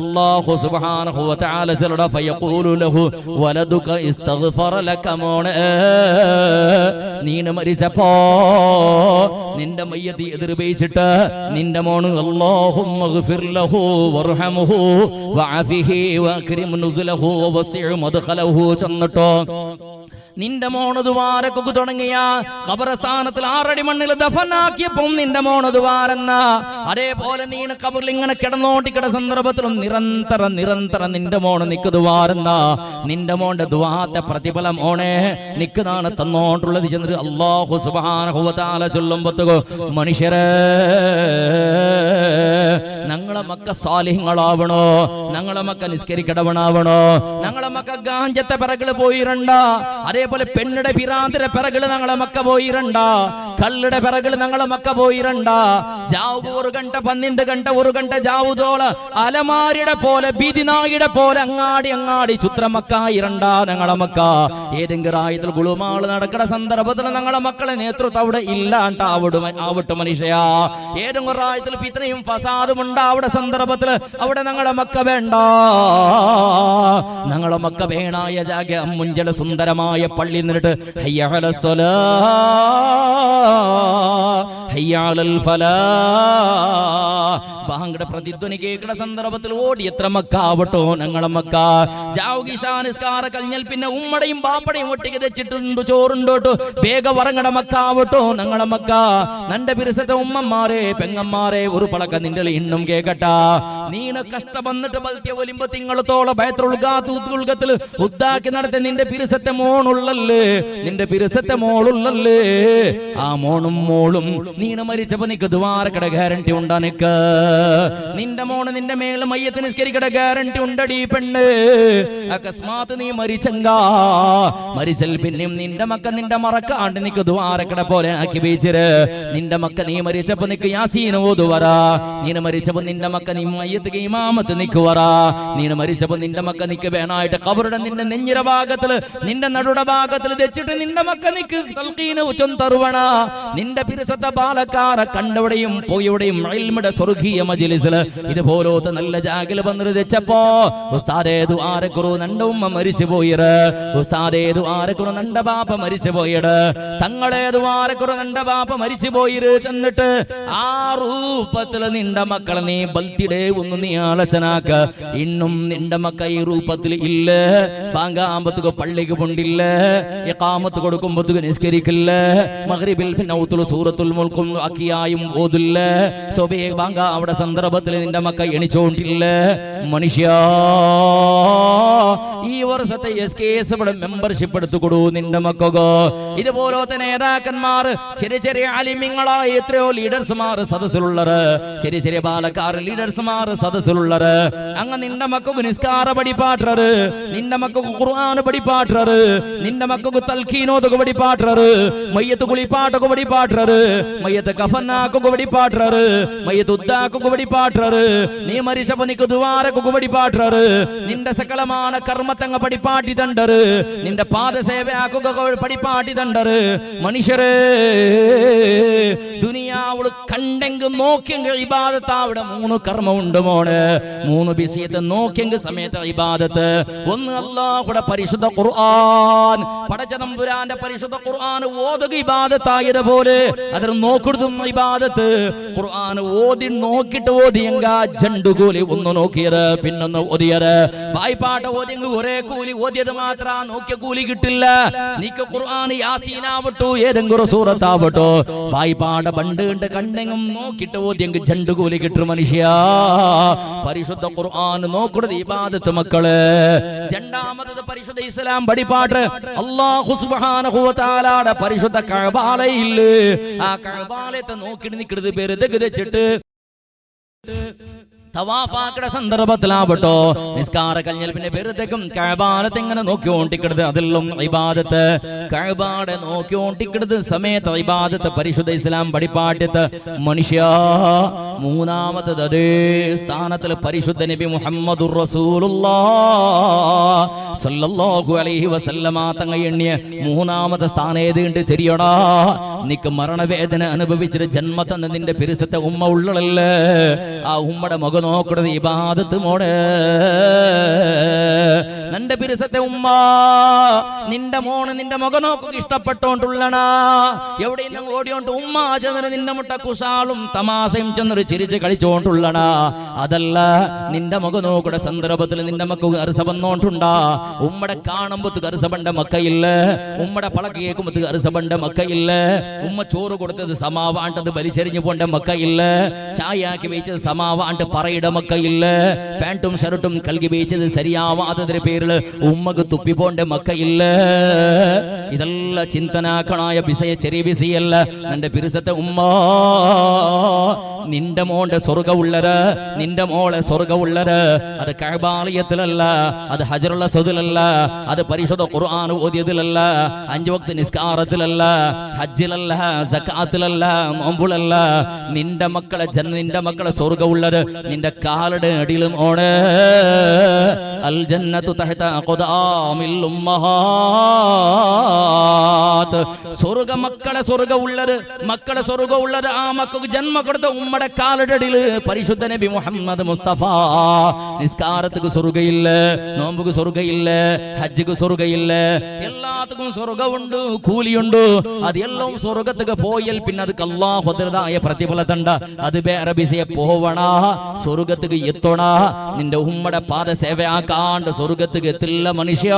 അല്ലാഹു സുബ്ഹാനഹു വ തആല ചിലരുടെ ഫയഖൂലു ലഹു വലദുക ഇസ്തഗ്ഫറ ലക മോനെ, നീന മരിച്ചപ്പോ നിന്റെ മയ്യത്ത് എതിർപേച്ചിട്ട് നിന്റെ മോണ് അല്ലാഹുമ്മ ഗ്ഫിർ ലഹു വർഹംഹു വഅഫിഹി വഅക്രിം നുസുലഹു വവസ്സിഉ മദ്ഖലഹു ചെന്നിട്ടോ നിന്റെ മോണ് ദുആരക്ക് തുടങ്ങിയ ഖബർസ്ഥാനത്തിൽ 6 അടി മണ്ണിൽ ദഫനാക്കിയപ്പോൾ നിന്റെ മോണ് ദുആരെന്ന അതേപോലെ നീ ഖബറിൽ ഇങ്ങനെ കിടന്നോട്ടിക്കട സന്ദർഭത്തിലും നിരന്തരം നിന്റെ മോണ് നിക്ക് ദുആരെന്ന നിന്റെ മോന്റെ ദുആത്തെ പ്രതിഫലം മോനെ നിക്കുന്നാണ് തന്നോട്ടുള്ളത് ചെന്നിട്ട് അല്ലാഹു സുബ്ഹാനഹു വ തആല ചൊല്ലുമ്പോഴത്തേക്കോ മനുഷ്യരെ ഞങ്ങളെ മക്ക സാലിഹ്കളാവണോ, ഞങ്ങളെ മക്ക നിസ്കരിക്കടവണാവണോ, ഞങ്ങളെ മക്ക ഗാഞ്ചത്തെ പിറകില് പോയിരണ്ട, അതേപോലെ പെണ്ണുടെ പിറാന്തിന്റെ പിറകില് ഞങ്ങളെ മക്ക പോയിരണ്ട, കള്ളുടെ പിറകില് ഞങ്ങളെ മക്ക പോയിരണ്ട, ജാവു 1 ഗಂಟ 12 ഗಂಟ 1 ഗಂಟ ജാവുതോള് അലമാരിയുടെ പോലെ ബീദിനായിയുടെ പോലെ അങ്ങാടി ചുത്രമക്കായിരണ്ട ഞങ്ങളെ മക്ക. ഏതെങ്കിലും ആയത്തിൽ ഗുളുമാള് നടക്കണ സന്ദർഭത്തിൽ ഞങ്ങളെ മക്കളെ നേതൃത്വം അവിടെ ഇല്ലാണ്ട് ആവട്ടെ മനുഷ്യ. ഏതെങ്കിലും ആയത്തിൽ ഫിത്നയും ഫസാദും ഉണ്ടാവിടെ സന്ദർഭത്തിൽ അവിടെ ഞങ്ങളെ മക്ക വേണ്ട. ഞങ്ങളെ മക്ക വേണായ ജാഗ മുഞ്ചല സുന്ദരമായ പള്ളി നിന്നിട്ട് ഹയ്യ അലസ് സ്വലാ ഹയ്യ അലൽ ഫലാഹ് ബാങ്കയുടെ പ്രതിധ്വനി കേൾക്കുന്ന സന്ദർഭത്തിൽ ഓടി എത്ര മക്ക ആവട്ടോ ഞങ്ങളെ മക്ക. ജാവുകിഷാനിസ്കാര കഴിഞ്ഞാൽ പിന്നെ ഉമ്മടയും ബാപ്പടയും ഒട്ടിക്ക് തെച്ചിട്ടുണ്ട് ചോറുണ്ടോട്ടോ വേഗ വറങ്ങട മക്ക ആവട്ടോ ഞങ്ങളെ മക്ക. നന്റെ പിരിസത്തെ ഉമ്മമാരെ പെങ്ങന്മാരെ ഒരു പളക്ക നിന്റെ ഇന്നും കേക്കട്ട. നീന കഷ്ട വന്നിട്ട് ബൽത്തിയ ഒലിമ്പോ തിങ്കളത്തോളം ഭയത്തുൾഗത്തിൽ ഉദ്ദാക്കി നടത്തി നിന്റെ പിരിസത്തെ മോണുള്ളല്ലേ, നിന്റെ പിരിസത്തെ മോളുള്ളല്ലേ. ആ മോണും മോളും നീന മരിച്ചപ്പോ നിക്ക് ദ്വാരക്കട ഗ്യാരണ്ടി ഉണ്ടാ നിക്ക്. നിന്റെ മോണ് നിന്റെ മേള് മയ്യത്ത് നിസ്കരിക്കട ഗ്യാരണ്ടി ഉണ്ടടി പെണ്ണ്. അകസ്മാത്ത് നീ മരിച്ചൽ പിന്നെയും നിന്റെ മക്ക നിന്റെ മറക്കാണ്ട് നിക്ക് ദ്വാരക്കട പോലെ ആക്കി വെച്ചിര്. നിന്റെ മക്ക നീ മരിച്ചപ്പോ നിക്ക് യാസീൻ ഓതുവറാ. നീന മരിച്ചപ്പോ നിന്റെ മക്ക നീ മയ്യത്ത് ഇമാമത്ത് നിക്കുവറാ. നീന മരിച്ചപ്പോ നിന്റെ മക്ക നിക്ക് വേണായിട്ട് കബറുടെ നിന്റെ നെഞ്ഞിര ഭാഗത്തില് നിന്റെ നടുടെ ഭാഗത്തിൽ വെച്ചിട്ട് നിന്റെ മക്ക നിക്ക് തൽക്കീന് തറുവണ. നിന്റെ പിരിസത്തെ ബാലക്കാര കണ്ടവിടെയും പോയവിടെയും ഇൽമിയുടെ സ്വർഗീയ മജ്ലിസില് ഇതുപോലത്തെ നല്ല ജാഗിൽ വന്നിട്ട് വെച്ചപ്പോ ഉസ്താദേ ദുആരക്കുറു നണ്ട ഉമ്മ മരിച്ചു പോയിര്, ഉസ്താദേ ദുആരക്കുറു നണ്ട ബാപ്പ മരിച്ചു പോയിട്, തങ്ങളെ ദുആരക്കുറു നണ്ട ബാപ്പ മരിച്ചു പോയിര് ചെന്നിട്ട് ആ രൂപത്തില് നിന്റെ മക്കളെ നീ ബൽത്തിടെ ഒന്ന് നീ ആലോചനാക്ക. ഇന്നും നിന്റെ മക്ക ഈ രൂപത്തിൽ ഇല്ല. ബാങ്കാമ്പത്തുക പള്ളിക്ക് കൊണ്ടില്ല, ഇഖാമത്ത് കൊടുക്കുമ്പോഴത്തേക്ക് നിസ്കരിക്കില്ല, മഗ്രിബിൽ പിന്നെ സൂറത്തുൽ മുൽക്കും അക്കിയായും ഓതില്ല, സുബഹി ബാങ്ക അവിടെ സന്ദർഭത്തിൽ നിന്റെ മക്ക എണിച്ചോണ്ടില്ല. മനുഷ്യ ഈ വർഷത്തെ SKS ഇവിടെ മെമ്പർഷിപ്പ് എടുത്തുകൊടു നിന്റെ മക്കോ. ഇതുപോലത്തെ നേതാക്കന്മാർ ചെറിയ അലിമിങ്ങളായ എത്രയോ ലീഡേഴ്സുമാർ സദസ്സിലുള്ളറ്, ചെറിയ ബാലക്കാർ ലീഡേഴ്സുമാർ സദസ്സിലുള്ളറ്. അങ്ങ് നിന്റെ മക്കൾക്ക് നിസ്കാര പഠിപ്പാട്ടറ്, നിന്റെ മക്കൾക്ക് ഖുർആൻ പഠിപ്പാട്ടറ്, നിന്റെ മക്കൾക്ക് തൽക്കീനോതൊക്കെ പഠിപ്പാട്ടറ്, മയ്യത്ത് കുളിപ്പാട്ടൊക്കെ പഠിപ്പാട്ടറ്, മയ്യത്ത് കഫനാക്കൊക്കെ പഠിപ്പാട്ടറ്, മയ്യത്ത് ഉദ്ദാക്കൊക്കെ പടിപ്പാട്ടറ്, നീ മരിച്ചപ്പോ നിക്ക് ദ്വാരക്ക് പടിപ്പാട്ടറ്, നിന്റെ സകലமான കർമ്മത്തങ്ങ പടിപ്പാട്ടി തണ്ടറ്, നിന്റെ പാദസേവയാക്കുക പടിപ്പാട്ടി തണ്ടറ്. മനുഷ്യരെ ദുനിയാവിള് കണ്ടെങ്കിൽ നോക്കിയെങ്കിൽ ഇബാദത്ത് അവിടെ 3 കർമ്മമുണ്ട് മോള്, 3 ബിസിയത്ത് നോക്കിയെങ്കിൽ സമയത്ത് ഇബാദത്ത്. ഒന്ന് അല്ലാഹുവിന്റെ പരിശുദ്ധ ഖുർആൻ, പടച്ചതമ്പുരാന്റെ പരിശുദ്ധ ഖുർആൻ ഓതുക ഇബാദത്തായതുപോലെ അതിൽ നോക്കുന്നതും ഇബാദത്ത്. ഖുർആൻ ഓതി നോക്കിട്ട് ഓതിയെങ്ക ജണ്ടുകൂലി ഒന്ന് നോക്കിയത് പിന്നൊന്ന് ഓതിയത്. വായ്പാട്ട ഓതിയെങ്കിൽ ഒരേ കൂലി, ഓതിയത് മാത്ര നോക്കിയ കൂലി കിട്ടില്ല. നീക്ക് ഖുർആൻ യാസീനാവട്ടോ ഏതെങ്കിലും സൂറത്താവട്ടോ വായ്പാട ബണ്ട് കണ്ടെങ്കും നോക്കിട്ട് ഓതിയെങ്കിൽ ജണ്ടുകൂലി കിട്ടും മനുഷ്യ. പരിശുദ്ധ ഖുർആൻ നോക്കുന്നത് ഇബാദത്ത് മക്കള്. രണ്ടാമത് പരിശുദ്ധ ഇസ്ലാം പടിപ്പാട്ട് അല്ലാഹു സുബ്ഹാനഹു വ തആലയുടെ പരിശുദ്ധ കഅബാലയില്ലേ, ആ കഅബാലത്തെ നോക്കിട്ട് നിൽക്കുന്നത് വെറുതെ വെച്ചിട്ട് തവാഫാക്കട സന്ദർഭത്തിലാവട്ടോ നിസ്കാര കഴിഞ്ഞാൽ പിന്നെ വെറുതെക്കും കഅബാലത്തെ ഇങ്ങനെ നോക്കിയോണ്ടിക്കരുത്, അതെല്ലാം ഇബാദത്ത്. കഅബാടെ നോക്കിയോണ്ടിക്കരുത് സമയത്ത് ഇബാദത്ത്. പരിശുദ്ധ ഇസ്ലാം പടിപ്പാട്ടത്ത് മനുഷ്യ. മൂന്നാമത്തത് അതേ സ്ഥാനത്തിൽ പരിശുദ്ധ നബി മുഹമ്മദുർ റസൂലുള്ളാഹ് സ്വല്ലല്ലാഹു അലൈഹി വസല്ലമ തങ്ങ എണ്ണിയ മൂന്നാമത്തെ സ്ഥാനം ഏതുണ്ട് തെരിയടാ. നിക്ക് മരണവേദന അനുഭവിച്ചിട്ട് ജന്മ തന്ന നിന്റെ പെരുസത്തെ ഉമ്മ ഉള്ളല്ലേ, ആ ഉമ്മയുടെ മുഖം നോക്കുന്നത് ഇബാദത്ത് മോടെ. നിന്റെ പിരുസത്തെ ഉമ്മ നിന്റെ മോണ് നിന്റെ മുഖം നോക്കുക ഇഷ്ടപ്പെട്ടോണ്ടുള്ളണ. എവിടെയും ഓടിയോണ്ട് ഉമ്മ ചെന്നിട്ട് നിന്റെ മുട്ട കുശാലും തമാശയും ചെന്നൊരു ചിരിച്ച് കളിച്ചോണ്ടുള്ളണ. അതല്ല, നിന്റെ മുഖം നോക്കുന്ന സന്ദർഭത്തിൽ നിന്റെ മക്ക അരസ വന്നോണ്ടുണ്ടാ. ഉമ്മടെ കാണുമ്പോ അരസബണ്ട മക്കയില്ല, ഉമ്മടെ പളക്ക് കേൾക്കുമ്പോ അരസബണ്ട മക്കയില്ല. ഉമ്മ ചോറ് കൊടുത്തത് സമാവാണ്ടത് വലിച്ചെറിഞ്ഞു പോണ്ട മക്കയില്ല. ചായയാക്കി വെച്ചത് സമാവാണ്ട് പറയുടെ മക്കയില്ല. പാൻറ്റും ഷർട്ടും കൽകി വെച്ചത് ശരിയാവാത്തതിന്റെ പേരില് ഉമ്മക്ക് തുപ്പിപ്പോണ്ട മക്കയില്ല. ഇതെല്ലാം ചിന്തനാക്കണായ ബിസയ ചെറിയ ബിസിയല്ല. നിന്റെ പിരുസത്തെ ഉമ്മ നിന്റെ മോന്റെ സ്വർഗമുള്ളര്, നിന്റെ മോളെ സ്വർഗമുള്ളര്. അത് കഅബാലയത്തിലല്ല, അത് ഹജറുൽ അസ്വദിലല്ല, അത് പരിശുദ്ധ ഖുർആൻ ഓതിയതിലല്ല, 5 വക്ത് നിസ്കാരത്തിലല്ല, ഹജ്ജിലല്ല, സകാത്തിലല്ല, നോമ്പുലല്ല. നിന്റെ മക്കളെ നിന്റെ മക്കളെ സ്വർഗമുള്ളര് നിന്റെ കാലയുടെ അടിയിലും ഓണ്. അൽ ജന്നത്തു തഹത ഖദാമിൽ ഉമ്മഹാത്ത്. സ്വർഗ മക്കളെ സ്വർഗമുള്ളത്, മക്കളെ സ്വർഗമുള്ളത് ആ മക്കൾക്ക് ജന്മ കൊടുത്ത ഉമ്മയുടെ കാലയുടെ അടിയിൽ പരിശുദ്ധ നബി മുഹമ്മദ് മുസ്തഫ. നിസ്കാരத்துக்கு സ്വർഗയില്ല, നോമ്പുക്ക് സ്വർഗയില്ല, ഹജ്ജുക്ക് സ്വർഗയില്ല, എല്ലാത്തുക്കും സ്വർഗമുണ്ട്, കൂലിയുണ്ട്. അതെല്ലാം സ്വർഗத்துக்கு പോയാൽ പിന്നെ അത് അല്ലാഹു അതിൻ്റെതായ പ്രതിഫലത്തുണ്ട്. അത് വേറെ ബിസിയെ പോവണ, സ്വർഗத்துக்கு എത്തണ. നിന്റെ ഉമ്മയുടെ പാദ സേവയാക്കാണ്ട് സ്വർഗத்துக்கு എത്തില്ല മനുഷ്യ.